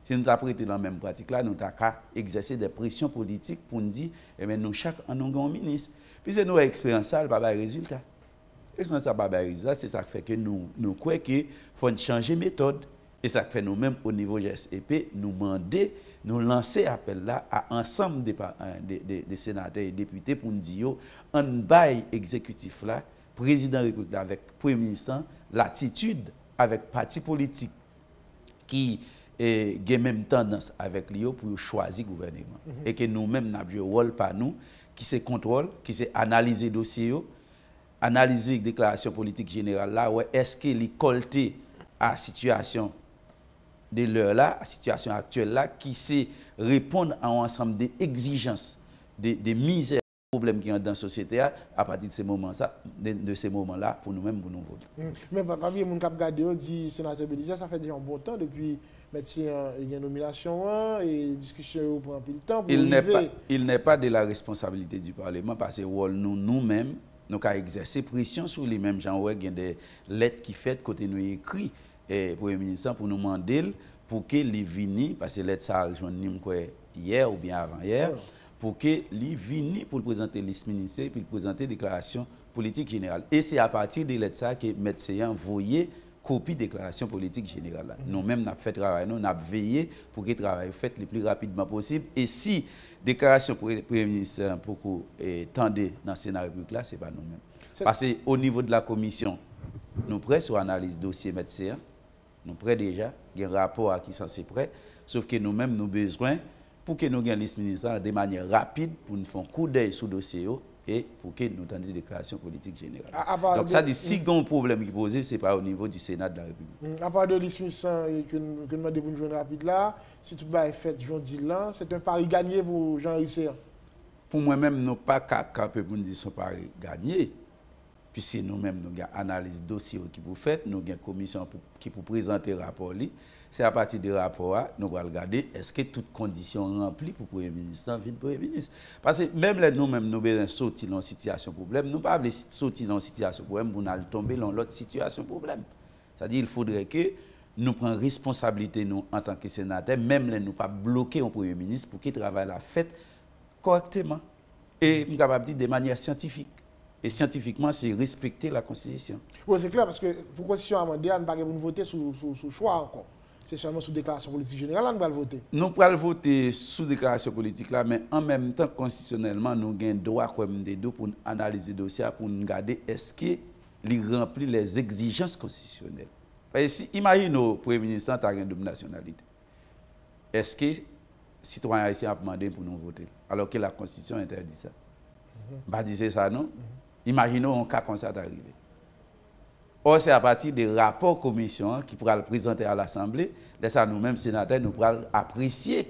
si nous avons prêté dans la même pratique là nous avons exercer des pressions politiques pour nous dire eh bien nous chaque en un ministre puis c'est nos expériences ça pas de résultat. Et ça pas de résultat c'est ça qui fait que nous croyons qu'il faut changer méthode et ça fait nous-mêmes au niveau GSEP nous demander nous lancer appel là à ensemble des sénateurs et députés pour nous dire un bail exécutif là président de la République avec premier ministre l'attitude avec parti politique qui a même tendance avec lui pour choisir le gouvernement et que nous-mêmes n'avons joué rôle par nous qui c'est contrôle qui c'est analyser dossier analyser déclaration politique générale là ouais est-ce qu'il est colté à situation de l'heure là, la situation actuelle là, qui sait répondre à un ensemble d'exigences, de misères problème qui est dans la société à partir de ces moments-là, pour nous-mêmes, pour nous voter. Mais parmi les gens qui ont regardé, dit sénateur Belisaire, ça fait déjà un bon temps depuis médecin il y a une nomination et discussion prend plus de temps pour il n'est pas de la responsabilité du Parlement parce que nous-mêmes, nous avons exercé pression sur les mêmes gens. Il y a des lettres qui faites côté nous écrit et Premier ministre pour nous demander pour que les viennent parce que lettre ça hier ou bien avant-hier. Pour que les viennent pour présenter liste ministère puis présenter déclaration politique générale. Et c'est à partir de lettre que médecin envoyé copie déclaration politique générale. Nous-mêmes, nous avons fait travail, nous avons veillé pour que le travail soit fait le plus rapidement possible. Et si déclaration Premier ministre pour que tendez dans le Sénat République là, ce n'est pas nous-mêmes. Parce qu'au niveau de la commission, nous prêts sur analyse dossier médecin, nous prêts déjà, il y a un rapport qui est censé prêt, sauf que nous-mêmes, nous avons besoin pour que nous ayons une liste ministérielle de manière rapide, pour nous faire un coup d'œil sur le dossier et pour que nous ayons des déclarations politiques générales. Donc ça dit, si il y a un problème qui est posé, ce n'est pas au niveau du Sénat de la République. À part de liste ministérielle que nous demandons pour une journée rapide là, si tout est fait aujourd'hui là, c'est un pari gagné pour Jean Risser. Pour moi-même, nous pas capable de dire son pari gagné. Puisque nous-mêmes, nous avons analyse dossier qui pour faire, nous avons une commission qui pour présenter le rapport. C'est à partir du rapport, nous allons regarder est-ce que toutes conditions remplies pour le Premier ministre viennent Premier ministre. Parce que même nous-mêmes, nous devons sortir dans une situation de problème. Nous ne pouvons pas sortir dans une situation de problème pour nous tomber dans l'autre situation de problème. C'est-à-dire qu'il faudrait que nous prenions responsabilité nous, en tant que sénateur, même nous ne pas bloquer un Premier ministre pour qu'il travaille la fête correctement. Et nous sommes capables de dire de manière scientifique. Et scientifiquement, c'est respecter la Constitution. Oui, c'est clair, parce que pour la Constitution amendée, on ne peut pas voter sous choix encore. C'est seulement sous déclaration politique générale, on va voter. Nous pouvons voter sous déclaration politique, là, mais en même temps, constitutionnellement, nous avons droit comme des deux pour analyser le dossier, pour nous regarder est-ce qu'il remplit les exigences constitutionnelles. Parce que si, imaginez le Premier ministre a une double nationalité. Est-ce que les citoyens haïtiens ont demandé pour nous voter, alors que la Constitution interdit ça? Bah, disait ça, non? Imaginons un cas comme ça d'arriver. Or, c'est à partir des rapports commission qui pourra le présenter à l'Assemblée. Ça, nous-mêmes, sénateurs, nous pourrons apprécier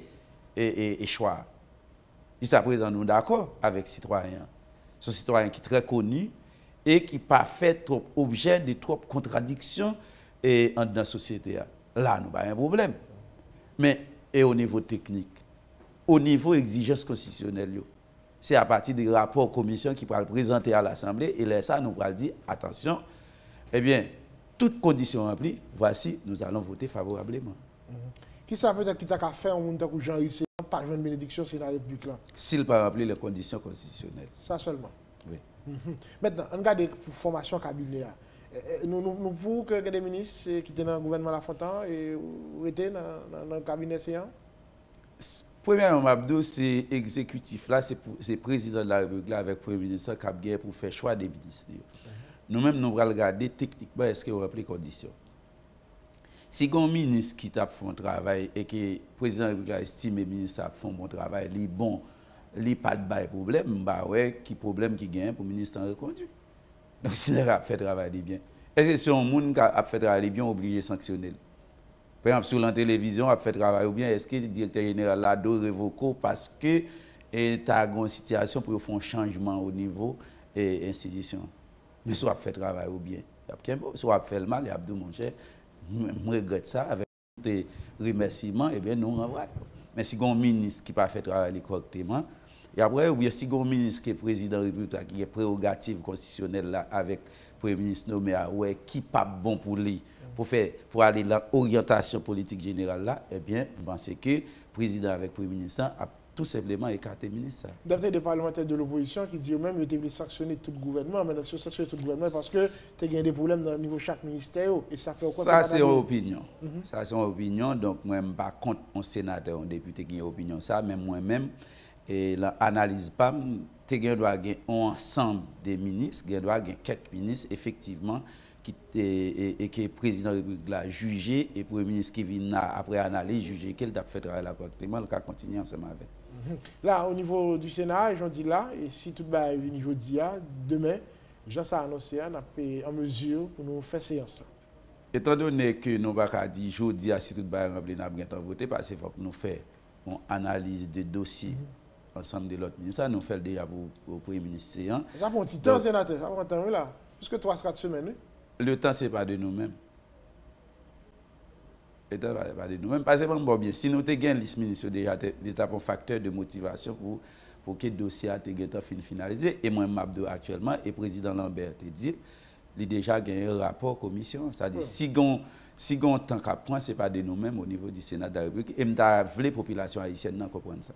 et choix. Jusqu'à présent, nous sommes d'accord avec citoyens. Ce citoyen qui est très connu et qui n'a pas fait trop objet de trop contradictions dans la société. Là, nous avons un problème. Mais et au niveau technique, au niveau exigence constitutionnelle, c'est à partir des rapports commission qui pourra le présenter à l'Assemblée. Et là, ça, nous pourrons dire, attention, eh bien, toutes conditions remplies, voici, nous allons voter favorablement. Qui ça peut-être qui t'a fait un monde comme Jean Risser, pas jouer une bénédiction, c'est la République là? S'il peut remplir les conditions constitutionnelles. Ça seulement? Oui. Maintenant, on regarde pour formation cabinet. Nous pour que des ministres qui étaient dans le gouvernement La Fontaine et étaient dans le cabinet séant? Premièrement, Abdou, c'est exécutif là, c'est le président de la République là, avec le Premier ministre Cap-Guerre pour faire choix des ministres. Nous-mêmes, nous allons regarder techniquement est-ce qu'il remplit les conditions. Si un ministre qui t'a fait un travail et que le président de la République estime que le ministre a fait un bon travail, il est bon, il n'y a pas de problème, bah ouais, qui problème qui gagne pour le ministre en reconduit. Donc, si il a fait travail bien, est-ce que si un monde qui a fait travail bien, obligé de sanctionner? Par exemple, sur la télévision, a fait travail ou bien, est-ce que le directeur général a dû révoquer parce que tu as une situation pour faire un changement au niveau de l'institution? Mais soit fait travail ou bien, soit fait le mal, il y a Abdou mon cher, je regrette ça avec des remerciements, et bien nous renvoyons. Mais si un ministre qui n'a pas fait travail correctement, et après, ou bien si un ministre qui est président de la République, qui est prérogative constitutionnelle là, avec le Premier ministre nommé, qui n'est pas bon pour lui, pour aller dans l'orientation politique générale là, eh bien, je pense que le président avec le Premier ministre a tout simplement écarté le ministre. D'après des parlementaires de l'opposition qui disent eux-mêmes qu'ils devaient sanctionner tout le gouvernement, mais ils sanctionner tout le gouvernement parce que tu as des problèmes dans le niveau de chaque ministère. Et ça fait quoi? Ça, c'est une opinion. Ça, c'est une opinion. Donc, moi, je ne suis pas contre un sénateur, un député qui a une opinion. Ça, mais moi-même, et l'analyse pas, tu dois avoir un ensemble des ministres, tu dois avoir quelques ministres, effectivement, qui est président de la République l'a jugé et le Premier ministre qui vient après analyse juger qu'il a fait travail correctement, le cas continue ensemble avec. Là, au niveau du Sénat, j'en dis là, et si tout va venir jeudi, demain, Jean a annoncé, on a en mesure pour nous faire séance. Étant donné que nous n'avons pas dit jeudi, si tout va remplir, nous avons voté, parce qu'il faut que nous fassions une analyse de dossier ensemble de l'autre ministre. Ça, nous faisons déjà pour le Premier ministre. Ça prend un petit temps, sénateur. Ça prend un temps, là. Plus que 3-4 semaines. Le temps, ce n'est pas de nous-mêmes. Le temps, ce n'est pas de nous-mêmes. Parce que, bon, bien, si nous avons une liste ministre, déjà, c'est un facteur de motivation pour que le dossier soit finalisé. Et moi, Mabdo actuellement, et le président Lambert te dit, il a déjà gagné un rapport commission. C'est-à-dire, si on temps qu'à prendre, ce n'est pas de nous-mêmes au niveau du Sénat de la République. Et je veux la population haïtienne comprendre ça.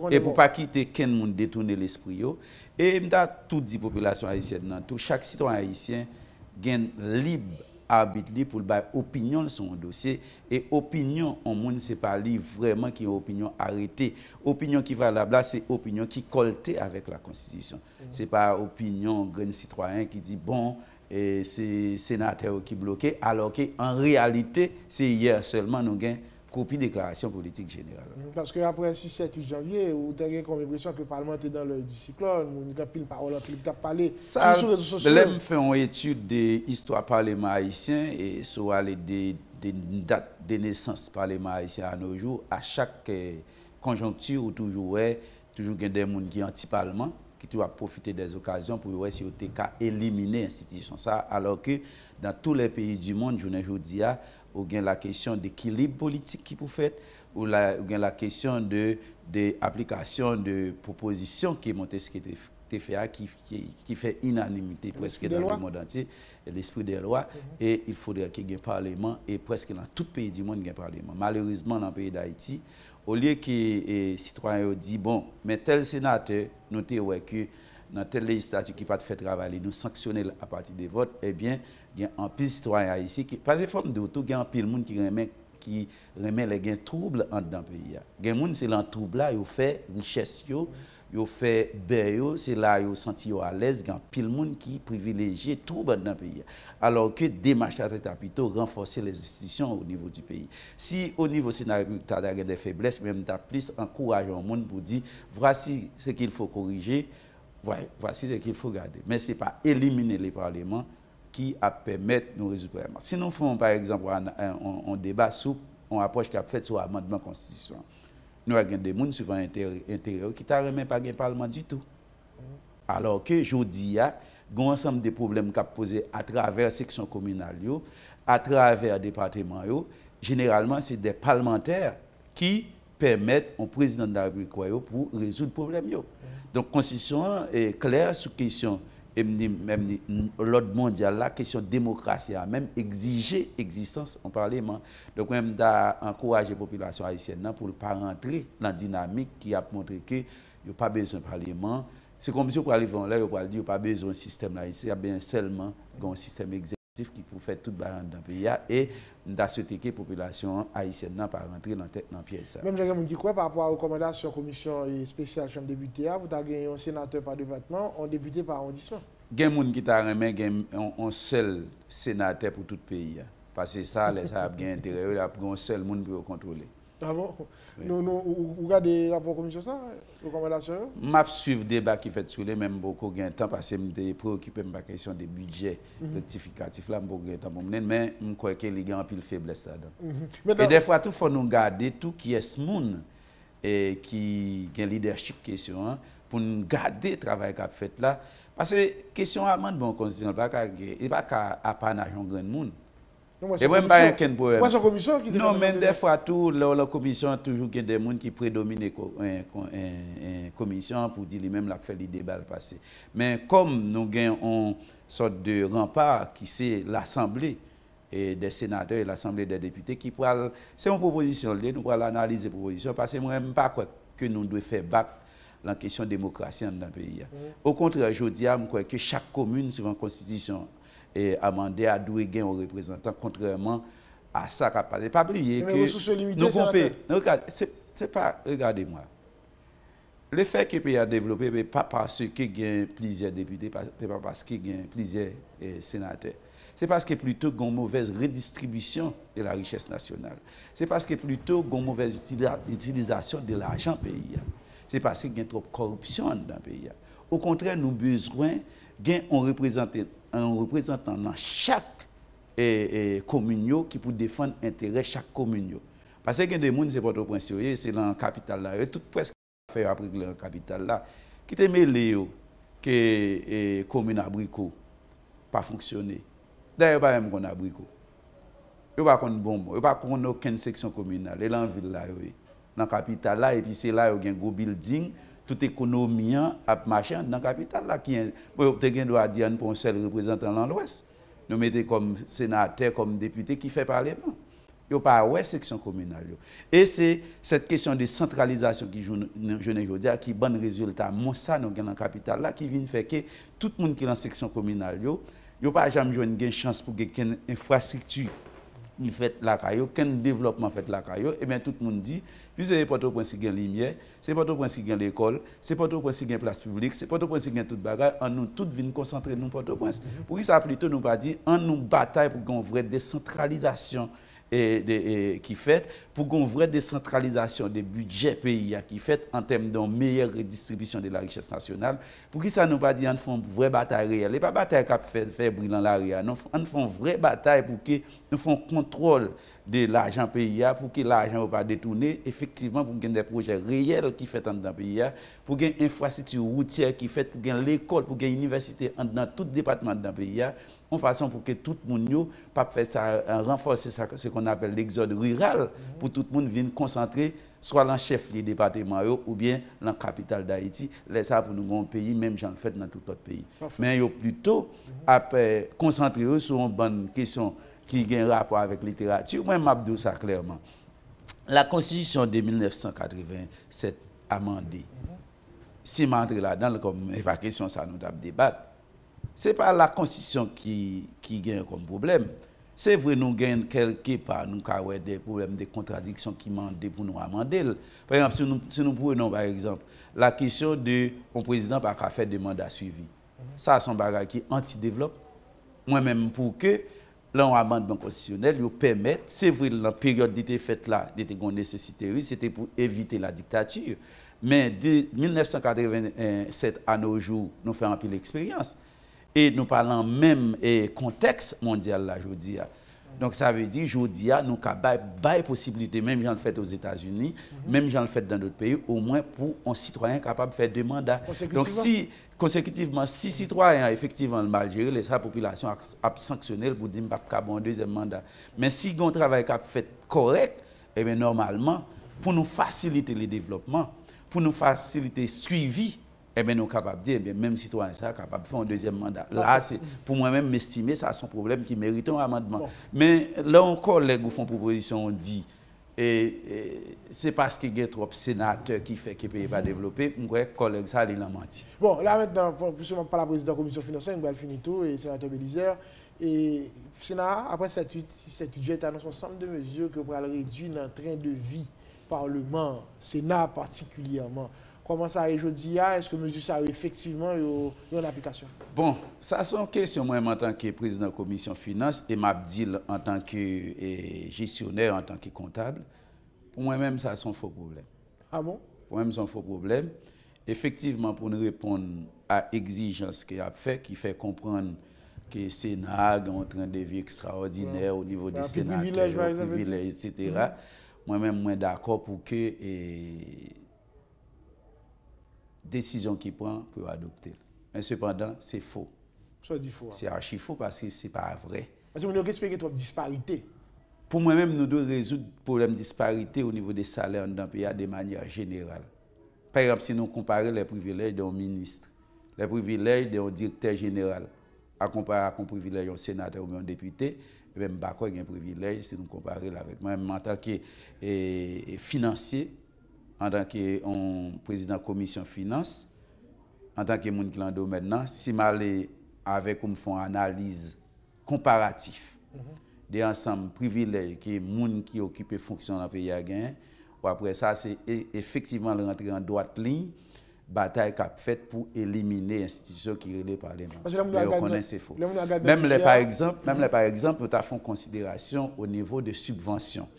Et pour ne pas quitter quelqu'un détourner l'esprit. Et je veux tout dit population haïtienne, chaque citoyen haïtien gagne libre arbitre pour avoir opinion sur un dossier. Et opinion, en monde, ce n'est pas vraiment qui est opinion arrêtée. Opinion qui va là, c'est opinion qui collte avec la Constitution. Ce n'est pas opinion grand citoyen qui dit bon, et c'est sénateur qui bloqué, alors qu'en réalité, c'est hier seulement nous avons copie déclaration politique générale. Parce qu'après le 6-7 janvier, vous avez comme l'impression que le Parlement est dans le cyclone, vous avez pile parole, vous avez parlé sur les réseaux sociaux. Là, fait une étude de l'histoire parlement haïtien et sur des dates de naissance parlement haïtien à nos jours, à chaque conjoncture, où toujours des gens qui sont anti-parlement, qui doivent profiter des occasions pour voir si on peut éliminer l'institution. Ça, alors que dans tous les pays du monde, je vous dis, ou bien la question d'équilibre politique qui peut faire, ou bien la question de application de propositions qui est montée, ce qui est fait, qui fait unanimité presque dans le monde entier, l'esprit des lois, et il faudrait qu'il y ait un parlement, et presque dans tout pays du monde, il y ait un parlement. Malheureusement, dans le pays d'Haïti, au lieu que les citoyens disent, bon, mais tel sénateur, notez que dans telle législature qui ne peut pas faire travailler, nous sanctionner à partir des votes, eh bien, il y a un pile de citoyens ici, parce que forme de tout, il y a un pile de monde qui remet les gains troubles dans le pays. Il y a des gens, c'est dans trouble là, ils fait richesse, ils fait beurre, c'est là ils sont à l'aise, il y a un pile de monde qui privilégie trouble dans le pays. Alors que démarche à plutôt renforcer les institutions au niveau du pays. Si au niveau Sénat, tu as des faiblesses, même tu as plus encouragé le monde pour dire, voici ce qu'il faut corriger. Ouais, voici ce qu'il faut garder. Mais ce n'est pas éliminer les parlements qui a permettre de nous résoudre le problème. Si nous faisons par exemple un débat sur une approche qui a fait sur l'amendement constitutionnel, nous avons des gens souvent intérieurs qui ne remet pas le parlement du tout. Alors que je dis, il y a un ensemble de problèmes qui sont posés à travers la section communale, à travers le département. Généralement, c'est des parlementaires qui permettent au président de la République pour résoudre le problème. Donc, la Constitution est claire sur la question, même l'ordre mondial, la question de démocratie a même exigé l'existence en Parlement. Donc, même d'encourager la population haïtienne pour ne pas rentrer dans la dynamique qui a montré qu'il n'y a pas besoin de Parlement. C'est comme si on allait là, on dire qu'il n'y a pas besoin de système haïtien, il y a bien seulement un système exécutif qui peut faire tout le dans le pays et nous souhaité que la population haïtienne n'a pas rentré dans la pièce. Même j'ai dit quoi par rapport aux recommandations de la commission spéciale chambre député, vous avez gagné un sénateur par département, un député par arrondissement. Il y a des gens qui ont un seul sénateur pour tout le pays. Parce que ça, ça a intérêt, il y a un seul monde pour contrôler. Ah bon? Oui. Vous regardez des rapports commission ça, recommandations? Je suis le débat qui fait sur les mêmes beaucoup de temps parce que je suis préoccupé par la question des budgets rectificatifs là, beaucoup de temps mais je crois qu'il y a un peu de faiblesse là-dedans. Et des fois, il faut nous garder tout qui est ce monde et qui a leadership question pour nous garder le travail qu'on a fait là. Parce que question amendement constitutionnel, il n'y a pas apanage en grand monde. Et même pas un problème. Moi, c'est la commission qui non, mais des fois, la commission, toujours des gens qui prédominent la commission pour dire lui-même la fait le débat passé. Mais comme nous avons une sorte de rempart qui c'est l'Assemblée des sénateurs et l'Assemblée des députés qui pourra. C'est une proposition, nous pourrons analyser la proposition parce que moi, je ne pas que nous devons faire battre la question de démocratie dans le pays. Au contraire, je dis que chaque commune, suivant la Constitution, et amendé à doué gain aux représentants, contrairement à ça qu'a passé. Pas oublier que nous comptons. C'est pas, regardez-moi. Le fait que le pays a développé, ce n'est pas parce qu'il y a plusieurs députés, ce n'est pas parce qu'il y a plusieurs sénateurs. C'est parce que plutôt qu'il y a une mauvaise redistribution de la richesse nationale. C'est parce que plutôt qu'il y a une mauvaise utilisation de l'argent pays. C'est parce qu'il y a trop de corruption dans le pays. Au contraire, nous avons besoin d'un représentant dans chaque commune qui peut défendre l'intérêt de chaque commune. Parce que des gens, c'est pas trop prince, c'est dans la capitale là, tout presque faire après la capitale là, qui te mêlé que commune abricot pas fonctionner. D'ailleurs pas même qu'on abricot. Yo pas qu'on bombe, yo pas qu'on aucune section communale, et en ville là dans la capitale là et puis c'est là il y a un gros building, toute économie a marché dans la capitale là qui te doit dire pour un seul représentant dans l'ouest. Nous mettons comme sénateur, comme député qui fait parlement. Il n'y a pas de section communale. Et c'est cette question de centralisation qui joue aujourd'hui, qui donne résultat. Moi, ça, nous avons dans la capitale là, qui vient faire que tout le monde qui est dans la section communale, il n'y a pas jamais une chance pour qu'il y ait une infrastructure qui fait la caillou, qu'un développement fait la caillou, et bien tout le monde dit, puis c'est Port-au-Prince qui a lumière, c'est Port-au-Prince qui a l'école, c'est Port-au-Prince qui a place publique, c'est Port-au-Prince qui a toute bagarre, en nous tous venons concentrer nous Port-au-Prince. Pour ça plutôt nous pas dire, en nous bataille pour qu'on vraie décentralisation qui fait pour qu'on vraie décentralisation des budgets pays qui fait en termes d'une meilleure redistribution de la richesse nationale. Pour qui ça nous pas dit on fait une vraie bataille réelle, et pas bataille qui fait brûler dans l'arrière, on fait une vraie bataille pour que nous fassions contrôle de l'argent pays pour que l'argent ne soit pas détourné effectivement pour qu'il y ait des projets réels qui fait dans le pays, pour qu'il y ait une infrastructure routière qui fait pour qu'il y ait l'école, pour qu'il y ait une université dans tout département dans le pays, en façon pour que tout le monde pas faire ça, renforcer ça, ce qu'on appelle l'exode rural, pour tout le monde vienne concentrer soit dans le chef du département ou bien dans la capitale d'Haïti. Ça pour nous un pays, même j'en fais dans tout autre pays. Mais il plutôt concentrer sur une bonne question qui a un rapport avec la littérature. Moi, je dis ça clairement. La Constitution de 1987 amendée, si je entre là-dedans, comme pas question, ça nous a débattre. Ce n'est pas la Constitution qui gagne comme problème. C'est vrai, nous gagnons quelque part, nous avons des problèmes de contradiction qui demandent pour nous amender. Par exemple, si nous prenons par exemple la question de un président par faire des mandats suivis. Ça, c'est un bagage qui est anti-développement. Moi-même, pour que l'amendement constitutionnel nous permette, c'est vrai, la période qui était faite là, il était une nécessité, c'était pour éviter la dictature. Mais de 1987 à nos jours, nous faisons un peu l'expérience. Et nous parlons même contexte mondial là, je dis. Donc ça veut dire, je dis, nous avons possibilité, même j'en le fait aux États-Unis, même j'en le fait dans d'autres pays, au moins pour un citoyen capable de faire deux mandats. Donc si, consécutivement, si citoyen effectivement le mal géré, la population a sanctionné pour dire qu'il n'y a pas un deuxième mandat. Mais si on travail qui fait correct, eh bien normalement, pour nous faciliter le développement, pour nous faciliter le suivi, eh bien, nous sommes capables de dire, même citoyen, ça capable de faire un deuxième mandat. Là, c'est pour moi-même m'estimer, ça c'est un problème qui mérite un amendement. Mais là encore, les gens font proposition, on dit, c'est parce qu'il y a trop de sénateurs qui fait que le pays va développer, mon collègue, ça, il a menti. Bon, là maintenant, justement, par la présidente de la commission financière, nous allons finir tout, et le sénateur Bélizer. Et le Sénat, après cette budget, annonce un ensemble de mesures que pour réduire notre train de vie, Parlement, Sénat particulièrement. Comment ça est aujourd'hui? Est-ce que mesure ça effectivement en application? Bon, ça c'est une question moi en tant que président de la commission finance et Mabdil en tant que gestionnaire, en tant que comptable. Pour moi-même, ça c'est un faux problème. Ah bon? Pour moi-même, c'est un faux problème. Effectivement, pour nous répondre à l'exigence qu'il a fait, qui fait comprendre que le Sénat a un train de vie extraordinaire au niveau des sénateurs, privilèges, etc. Moi-même, je suis d'accord pour que décision qu'il prend pour adopter. Mais cependant, c'est faux. C'est archi faux parce que ce n'est pas vrai. Parce que nous devons expliquer trop de disparité. Pour moi-même, nous devons résoudre le problème de disparité au niveau des salaires dans le pays de manière générale. Par exemple, si nous comparons les privilèges d'un ministre, les privilèges d'un directeur général, à comparer avec un privilège d'un sénateur ou d'un député, même pas quoi un privilège si nous comparons avec moi-même en tant que financier, en tant que président de la commission finance, en tant que monde qui l'en maintenant, si je avec une analyse comparative des ensembles privilèges que les gens qui occupent fonction dans le pays a gagné, après ça, c'est effectivement rentrer en droite ligne, bataille qu'a faite pour éliminer l'institution qui est le Parlement. Mais on connaît c'est faux. Même les par exemple, nous avons fait considération au niveau des subventions.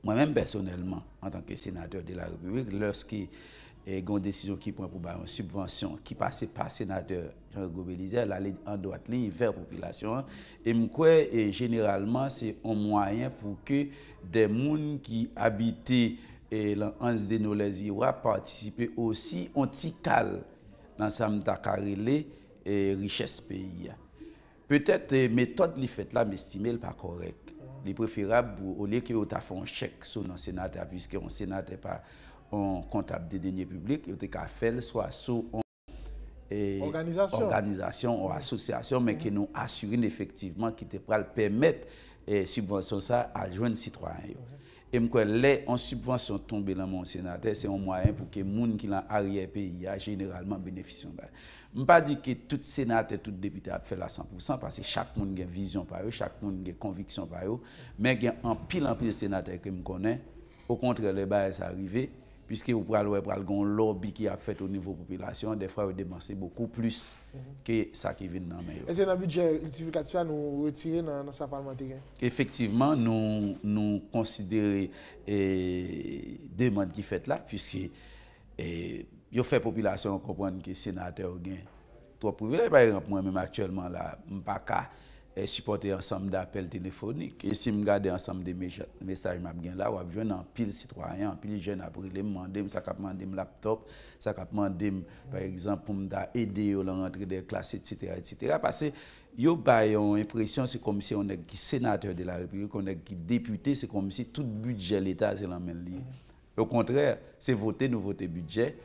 Moi-même, personnellement, en tant que sénateur de la République, lorsqu'il y a une décision qui prend pour une subvention qui passe par le sénateur Jean-Hugo Bélizer, elle allait en droite ligne vers la population. Et je crois que généralement, c'est un moyen pour que des gens qui habitent et l'Ans de Nolesiwa participer aussi anti-cal dans sa carrelé et richesse pays. Peut-être méthode li fait là m'estime pas correct. Il est préférable au lieu que vous ta fait un chèque sur le sénateur puisque on sénateur pas un comptable des deniers publics, il a fait soit sur organisation ou association mais qui nous assure effectivement qui te pourra permettre subvention ça à joindre citoyens. Et moi, en subvention tombe dans mon sénateur, c'est un moyen pour que les gens qui sont arrière pays généralement bénéficient. Je ne pas dire que tout sénateur, tout député a fait la 100% parce que chaque monde a une vision par eux, chaque monde a une conviction par eux. Mais il y a un pile de sénateurs que je connais. Au contraire, les bases arrivent. Puisque vous pouvez un lobby qui a fait au niveau de la population, des fois, vous dépensez beaucoup plus que ça qui vient dans le meilleur. Est-ce que dans le budget justificatif, nous retirons dans sa parlementaire? Effectivement, nous considérons des demandes qui sont faites là, puisque il fait la population comprendre que les sénateurs ont trois privilèges. Par exemple, moi-même actuellement, là, je ne peux pas supporter ensemble d'appels téléphoniques. Et si je regarde ensemble des messages que là, on va un pile citoyen, un pile jeune après les demander, ça va demander un laptop, ça va demander par exemple pour m'aider à rentrer des classes, etc. Parce que yo ba yon impression c'est comme si on est qui sénateur de la République, on est qui député, c'est comme si tout budget l'État c'est la même ligne. Au contraire, c'est voter, nous voter budget,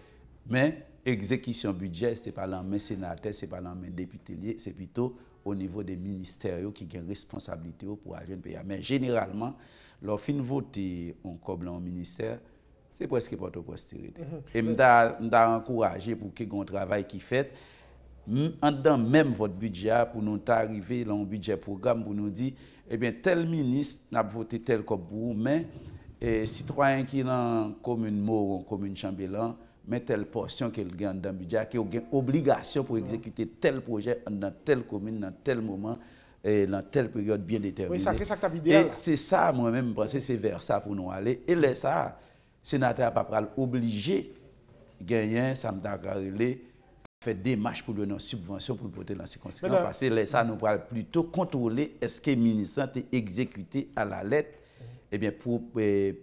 mais exécution budget c'est pas la main sénateur, c'est pas la main député, c'est plutôt au niveau des ministères qui ont responsabilité pour agir le pays. Mais généralement, lorsqu'on vote en comme dans ministère, c'est presque pas de postérité. Et m'da encouragé pour qu'il y ait un travail qui fait dans même votre budget pour nous arriver dans un budget programme pour nous dire eh bien tel ministre n'a voté tel comme vous mais citoyen qui dans commune Moron, commune Chambellan mais telle portion qu'elle gagne dans le budget, qui a une obligation pour exécuter tel projet dans telle commune, dans tel moment, et dans telle période bien déterminée. Oui, ça idéal. Et c'est ça, moi-même, je pense que c'est vers ça pour nous aller. Et là, ça, le sénateur n'a pas obligé de gagner, ça me fait faire des démarches pour donner une subvention pour voter dans ces conséquences. Parce que là, ça nous parle plutôt contrôler est-ce que le ministre est exécuté à la lettre. Eh bien, pour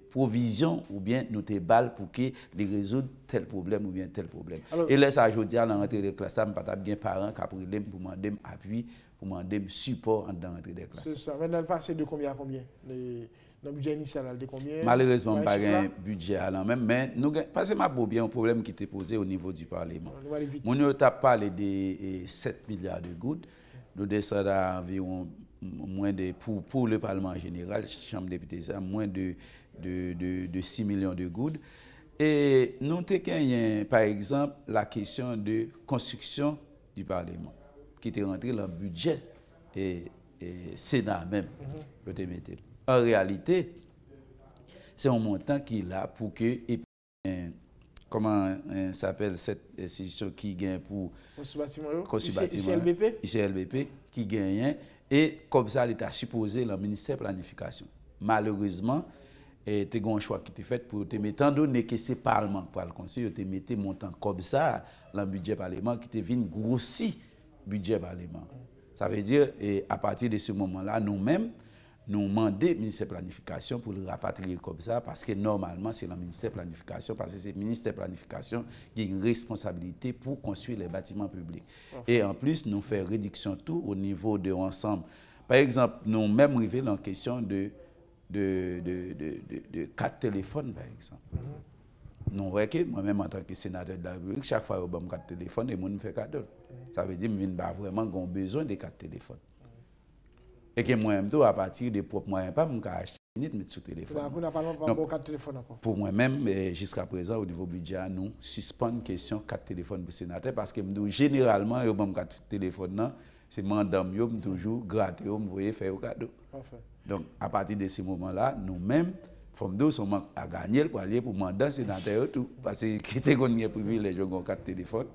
provision ou bien nous te balles pour que les résoudre tel problème ou bien tel problème. Alors, et là, ça, je dis à l'entrée des classes, je n'ai pas de parents qui ont pour demander appui, pour demander support dans l'entrée des classes. C'est ça. Maintenant, le passé de combien à combien? Dans le budget initial, de combien? Malheureusement, pas un budget à la même, mais nous, parce que ma bien un problème qui était posé au niveau du Parlement. Nous avons parlé de 7 milliards de gouttes. Nous descendons à environ moins de, pour le Parlement en général, Chambre des députés, moins de 6 millions de gouttes. Et nous avons, par exemple, la question de construction du Parlement, qui était rentrée dans le budget et Sénat même. En réalité, c'est un montant qui est là pour que, comment s'appelle cette institution qui gagne pour ICLBP, qui gagne. Et comme ça, l'État supposé le ministère de la Planification. Malheureusement, il y a un choix qui était fait pour te mettre, étant donné que c'est le Parlement pour le Conseil, te mettre un montant comme ça dans le budget Parlement qui te vient grossir le budget Parlement. Ça veut dire, à partir de ce moment-là, nous-mêmes, nous demandons au ministère de la Planification pour le rapatrier comme ça, parce que normalement, c'est le ministère de la Planification, parce que c'est le ministère de la Planification qui a une responsabilité pour construire les bâtiments publics. Et en plus, nous faisons réduction tout au niveau de l'ensemble. Par exemple, nous même arrivés dans la question de carte téléphone, par exemple. Nous voyons que moi-même, en tant que sénateur de la République, chaque fois que je une carte téléphone, les gens me font cadeau. Ça veut dire que je n'ai pas vraiment besoin de carte téléphone. Et que moi-même, à partir des propres moyens, je ne peux pas acheter ni mettre sur téléphone. Pour moi-même, jusqu'à présent, au niveau budget, nous suspendons la question carte téléphone pour le sénateur parce que généralement, les carte téléphone, c'est madame, toujours gratter, vous voyez, faire au cadeau. Donc, à partir de ce moment-là, nous-mêmes, nous sommes à gagner pour aller pour demander au sénateur tout. Parce que qui était qu'on a privilège de carte téléphone.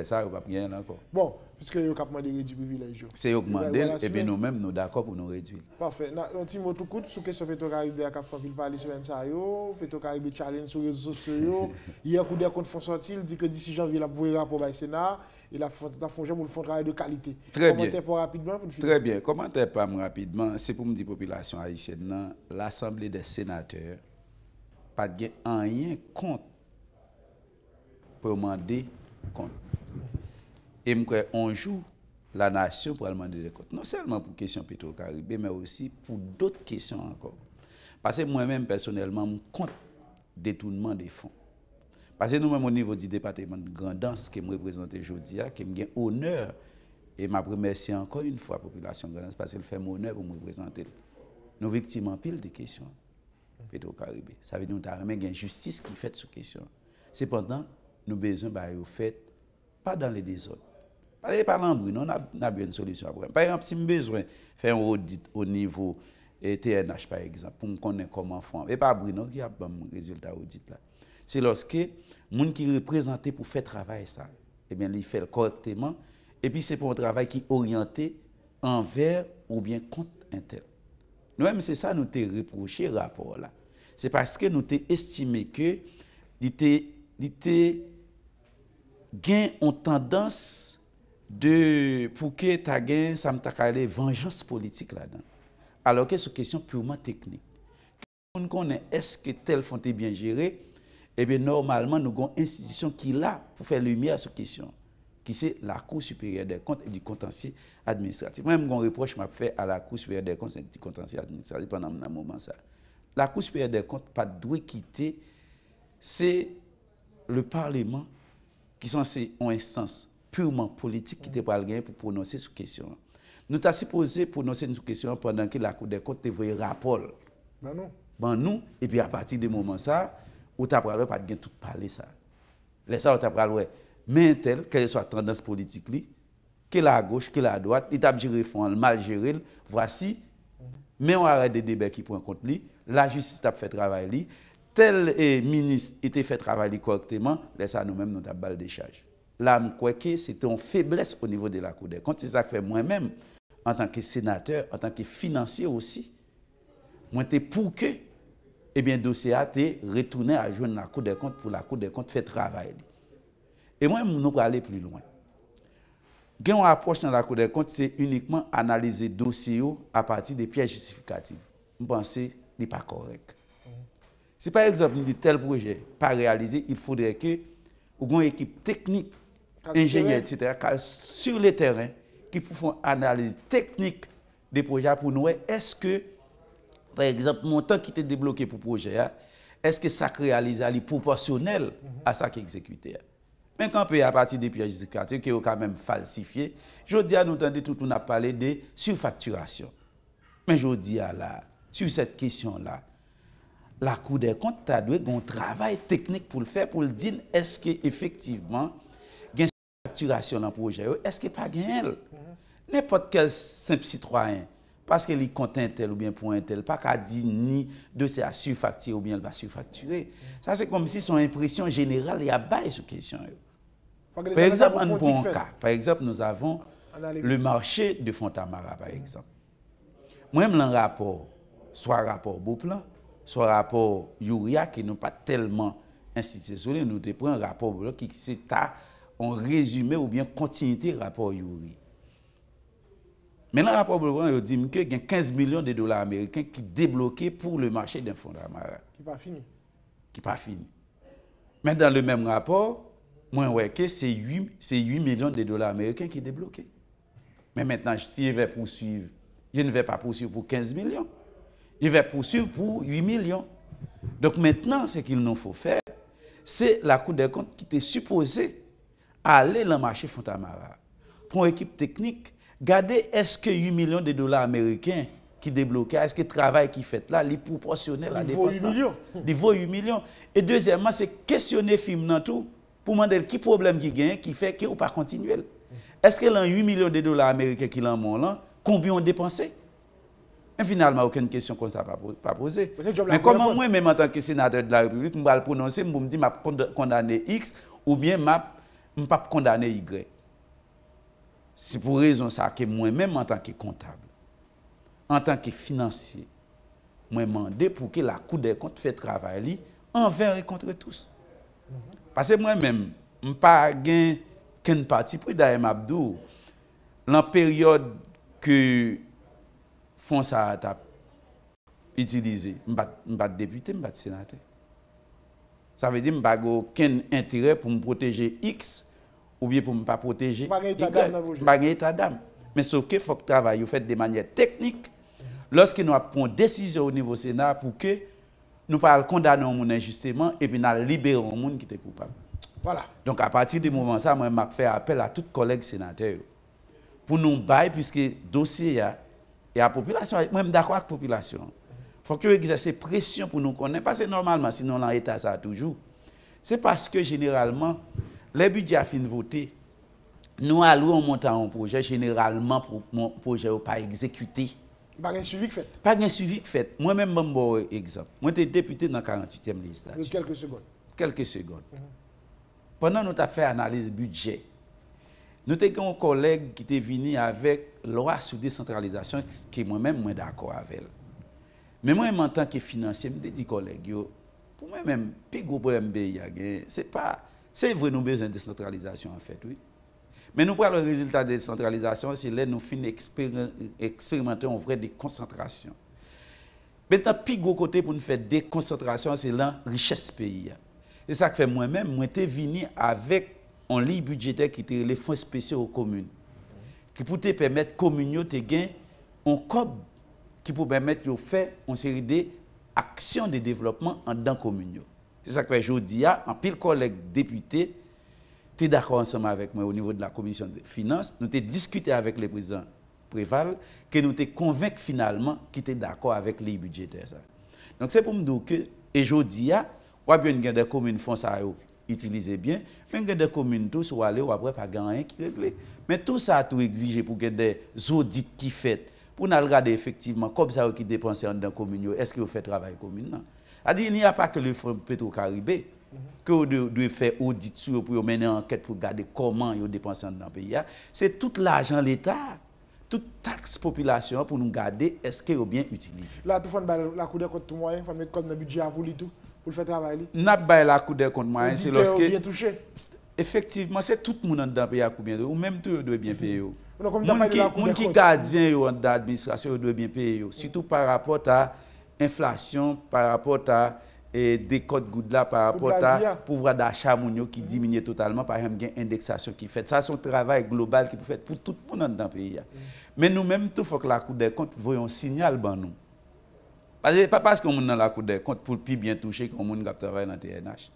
Ça, on va pas bien encore. Bon, puisque vous avez demandé de réduire le privilège. C'est augmenté, et bien nous-mêmes, nous d'accord pour nous réduire. Parfait. Un petit mot tout court sur la question de Petro-Caribé à Cap-Franville parler sur Ensayo, Petro-Caribé challenge sur les réseaux sociaux. Hier, coup des comptes font sortir, il dit que d'ici janvier, il a envoyé un rapport au Sénat, il a fait un travail de qualité. Très bien. Commentaire pas rapidement pour Très bien. Commentaire pas rapidement, c'est pour me dire population haïtienne, l'Assemblée des sénateurs pas de rien contre pour demander compte. Et on joue la nation pour demander des comptes. Non seulement pour question Petro-Caribé, mais aussi pour d'autres questions encore. Parce que moi-même, personnellement, je compte détournement des fonds. Parce que nous-mêmes, au niveau du département de Grandance, qui me représente aujourd'hui, qui me gagne honneur, et je remercie encore une fois la population de Grandance, parce qu'elle fait mon honneur pour me représenter. Nous victimes en pile de questions. Petro-Caribé. Ça veut dire que nous avons une justice qui fait cette question. Cependant, nous avons besoin de faire pas dans les désordres. Pas l'embrouille, nous avons une solution. Par exemple, si nous avons besoin de faire un audit au niveau TNH, par exemple, pour nous connaître comment faire, et pas Bruno qui a le résultat audit là. C'est lorsque les gens qui représentent pour faire travail ça, eh bien, ils font correctement, et puis c'est pour un travail qui est orienté envers ou bien contre un tel. Nous-mêmes, c'est ça nous t'ai reproché le rapport là. C'est parce que nous t'ai estimé que il était gain en tendance de pour que ta gain ça me t'a calé vengeance politique là-dedans. Alors que c'est une question purement technique. On connaît est-ce que tel fonds est bien géré? Eh bien normalement nous avons une institution qui est là pour faire lumière sur cette question, qui c'est la Cour supérieure des comptes et du contentieux administratif. Moi-même, un reproche m'a fait à la Cour supérieure des comptes et du contentieux administratif pendant un moment ça. La Cour supérieure des comptes pas doit quitter, c'est le Parlement qui est censé en instance purement politique qui était pas le gain pour prononcer sur question. Nous t'as supposé prononcer sur question pendant que la Cour des comptes te voyait rapport. Ben non. Ben nous et puis à partir de moment ça, où t'as pas de gain tout parler ça. Les ça t'as pas ouais. Mais tel, quelle soit la tendance politique, que la gauche, que la droite, il t'a géré fond, mal géré, voici, mais on arrête des débats qui prennent compte lui, la justice a fait travail lui, tel ministre était fait travail correctement, laisse ça nous-mêmes nous avons balle de charge. Là, je crois que c'était une faiblesse au niveau de la Cour des comptes. C'est ça que fait moi-même, en tant que sénateur, en tant que financier aussi, moi, j'étais pour que, eh bien, le dossier a été retourné à joindre la Cour des comptes pour la Cour des comptes fait travail. Et moi, nous allons aller plus loin. Une approche dans la Cour des comptes, c'est uniquement analyser le dossier à partir des pièces justificatives. Je pense que ce n'est pas correct. Si par exemple, tel projet n'est pas réalisé, il faudrait que une équipe technique, ingénieur, etc., sur le terrain, qui font une analyse technique des projets pour nous, est-ce que, par exemple, le montant qui était débloqué pour le projet, est-ce que ça réalise est proportionnel à ça qui est exécuté? Mais quand on peut à partir des pièces justificatives qui sont quand même falsifiées, je dis à nous entendre tout on a parlé de surfacturation. Mais je dis à là, sur cette question-là, la Cour des comptes a dû un travail technique pour le faire, pour le dire est-ce qu'effectivement, il y a une surfacturation dans le projet, est-ce qu'il n'y a pas de n'importe quel simple citoyen, parce qu'il compte un tel ou bien pour un tel, pas qu'à dire ni de c'est à surfacturer ou bien il va surfacturer. Ça, c'est comme si son impression générale y a bail sur question. Par exemple, on prend un cas. Par exemple, nous avons le marché de Fontamara, par exemple. Moi-même, le rapport, soit rapport Beauplan, soit rapport Yuria, qui n'ont pas tellement institutionnel, nous prenons un rapport qui c'est en résumé ou bien continuité rapport Yuria. Maintenant, le rapport Beauplan, il dit qu'il y a 15 millions de dollars américains qui sont débloqués pour le marché de Fontamara. Qui n'est pas fini. Qui n'est pas fini. Mais dans le même rapport, moi, ouais, que c'est 8 millions de dollars américains qui sont débloqués. Mais maintenant, si je vais poursuivre, je ne vais pas poursuivre pour 15 millions. Je vais poursuivre pour 8 millions. Donc maintenant, ce qu'il nous faut faire, c'est la Cour des comptes qui était supposée aller dans le marché Fontamara. Pour une équipe technique, regardez est-ce que 8 millions de dollars américains qui débloqués, est-ce que le travail qui fait là, est proportionnel à la dépense? Il vaut 8 millions. Et deuxièmement, c'est questionner le film dans tout. Pour demander qui problème qui gagne, qui fait qu'il n'est pas continuel. Est-ce que les 8 millions de dollars américains qui l'ont là, combien ont dépensé? Et finalement, aucune question comme ça pas posée. Mais comment moi, même en tant que sénateur de la République, je vais prononcer, je me dis que je condamner X ou bien je ne vais pas condamner Y. C'est pour raison ça que moi-même, en tant que comptable, en tant que financier, je demande pour que la Cour des comptes fait travail envers et contre tous. Parce que moi-même, je n'ai pas qu'un parti pris d'Aïm Abdou. Dans la période que Fonsa a utilisé, je ne suis pas député, je ne suis pas sénateur. Ça veut dire que je n'ai aucun intérêt pour me protéger X ou bien pour ne pas protéger Y. Je n'ai état d'âme. Mais sauf qu'il faut que le travail soit fait de manière technique. Lorsque nous prenons une décision au niveau Sénat pour que nous ne condamnions pas injustement et puis nous libérons les gens qui étaient coupables. Voilà. Donc à partir du moment ça, moi, je fais appel à tous les collègues sénateurs pour nous bailler, puisque le dossier et la population, moi je suis d'accord avec la population. Il faut qu'ils exercent pression pour nous connaître, parce que normalement, sinon dans l'État ça toujours. C'est parce que généralement, les budgets fin votés, nous allouons un montant en projet, généralement pour mon projet n'est pas exécuté. Pas un suivi fait. Pas un suivi fait. Moi-même, je vais un exemple. Moi, j'étais député dans la 48e législature. Quelques secondes. Quelques secondes. Pendant que nous avons fait analyse budget, nous avons un collègue qui était venu avec la loi sur décentralisation, qui moi-même, je suis d'accord avec elle. Mais moi, en tant que financier, je me dis, collègues, pour moi-même, le plus gros problème, c'est vrai, nous avons besoin de décentralisation, en fait, oui. Mais nous prenons le résultat de la décentralisation, c'est là que nous finissons expérimenter une vraie déconcentration. Maintenant, le plus gros côté pour nous faire déconcentration, c'est la richesse pays. C'est ça que fait moi-même, moi, j'étais venu avec un lit budgétaire qui était les fonds spéciaux aux communes, qui pour te permettre aux communes de gagner un COB qui peut permettre de faire une série d'actions de développement en dans communes. C'est ça que fait aujourd'hui, en pile collègue député, tu es d'accord ensemble avec moi au niveau de la commission des finances, nous avons discuté avec le président Préval, que nous avons convaincu finalement qu'il était d'accord avec les budgétaires. Donc c'est pour me dire que, et aujourd'hui, il y a des communes qui font ça, utiliser bien, mais il y a des communes qui sont allées, ou après, pas rien qui règle. Mais tout ça, tout exigé pour que des audits qui fait, pour nous regarder effectivement, comme ça, qui dépensent dans la commune, est-ce que vous faites travail commune? Il n'y a pas que le fonds Petro-Caribé, que vous devez faire audit sur pour mener une enquête pour regarder comment ils dépensent dans le pays. C'est tout l'argent de l'État, toute taxe population pour nous garder est-ce qu'ils ont bien utilisé. Là, tout le monde la Cour des comptes moyen, il faut mettre comme le budget pour lui tout, pour le faire travailler. N'a pas la Cour des comptes moyen, c'est lorsque bien touché. Effectivement, c'est tout le monde dans le pays à combien ou même tout doit bien payer. Les qui gardien de l'administration doit bien payer, surtout par rapport à l'inflation, par rapport à des codes gouttes là, par rapport à pouvoir d'achat qui diminue totalement, par exemple, il y a une indexation qui fait. Ça, c'est un travail global qui peut faire pour tout le monde dans le pays. Mais nous-mêmes, il faut que la Cour des comptes voie un signal dans nous. Pas parce qu'on est dans la Cour des comptes pour plus bien toucher qu'on est travailler dans le TNH.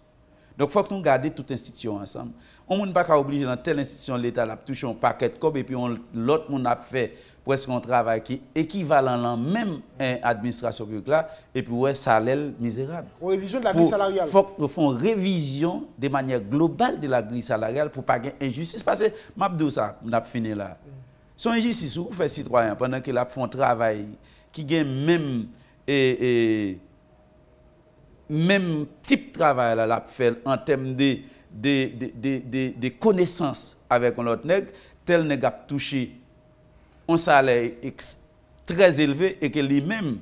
Donc, il faut que nous gardions toute institution ensemble. On ne peut pas obliger dans telle institution l'État à toucher un paquet de cob et puis l'autre monde a fait presque un travail qui est équivalent à la même administration publique là et puis ouais salaire misérable. Une révision de la grille salariale. Il faut qu'on fasse une révision de manière globale de la grille salariale pour pas gagner injustice parce que m'abdou ça n'a fini là. Son injustice vous fait citoyen pendant qu'il a fait un travail qui gagne même type de travail là l'a fait en termes de connaissances avec un autre nègre tel nègre a touché un salaire très élevé et que lui-même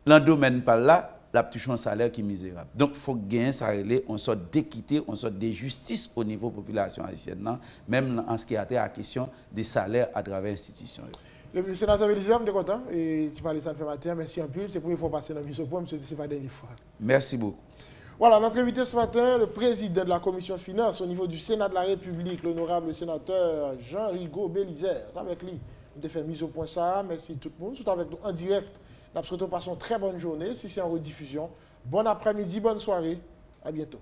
dans le domaine par là l'a touché un salaire qui est misérable. Donc il faut gagner ça relais une sorte d'équité, une sorte de justice au niveau de la population haïtienne, même en ce qui a été à la question des salaires à travers l'institution. Le sénateur Bélizard, je suis content. Et si parler ça le fait matin, merci un peu. C'est la première fois passer dans le mise au point, monsieur, c'est pas la dernière fois. Merci beaucoup. Voilà, notre invité ce matin, le président de la commission finance au niveau du Sénat de la République, l'honorable sénateur Jean-Rigaud Bélizard. C'est avec lui. On a fait mise au point ça. Merci tout le monde. Tout avec nous en direct. Nous souhaitons passer une très bonne journée. Si c'est en rediffusion, bon après-midi, bonne soirée. À bientôt.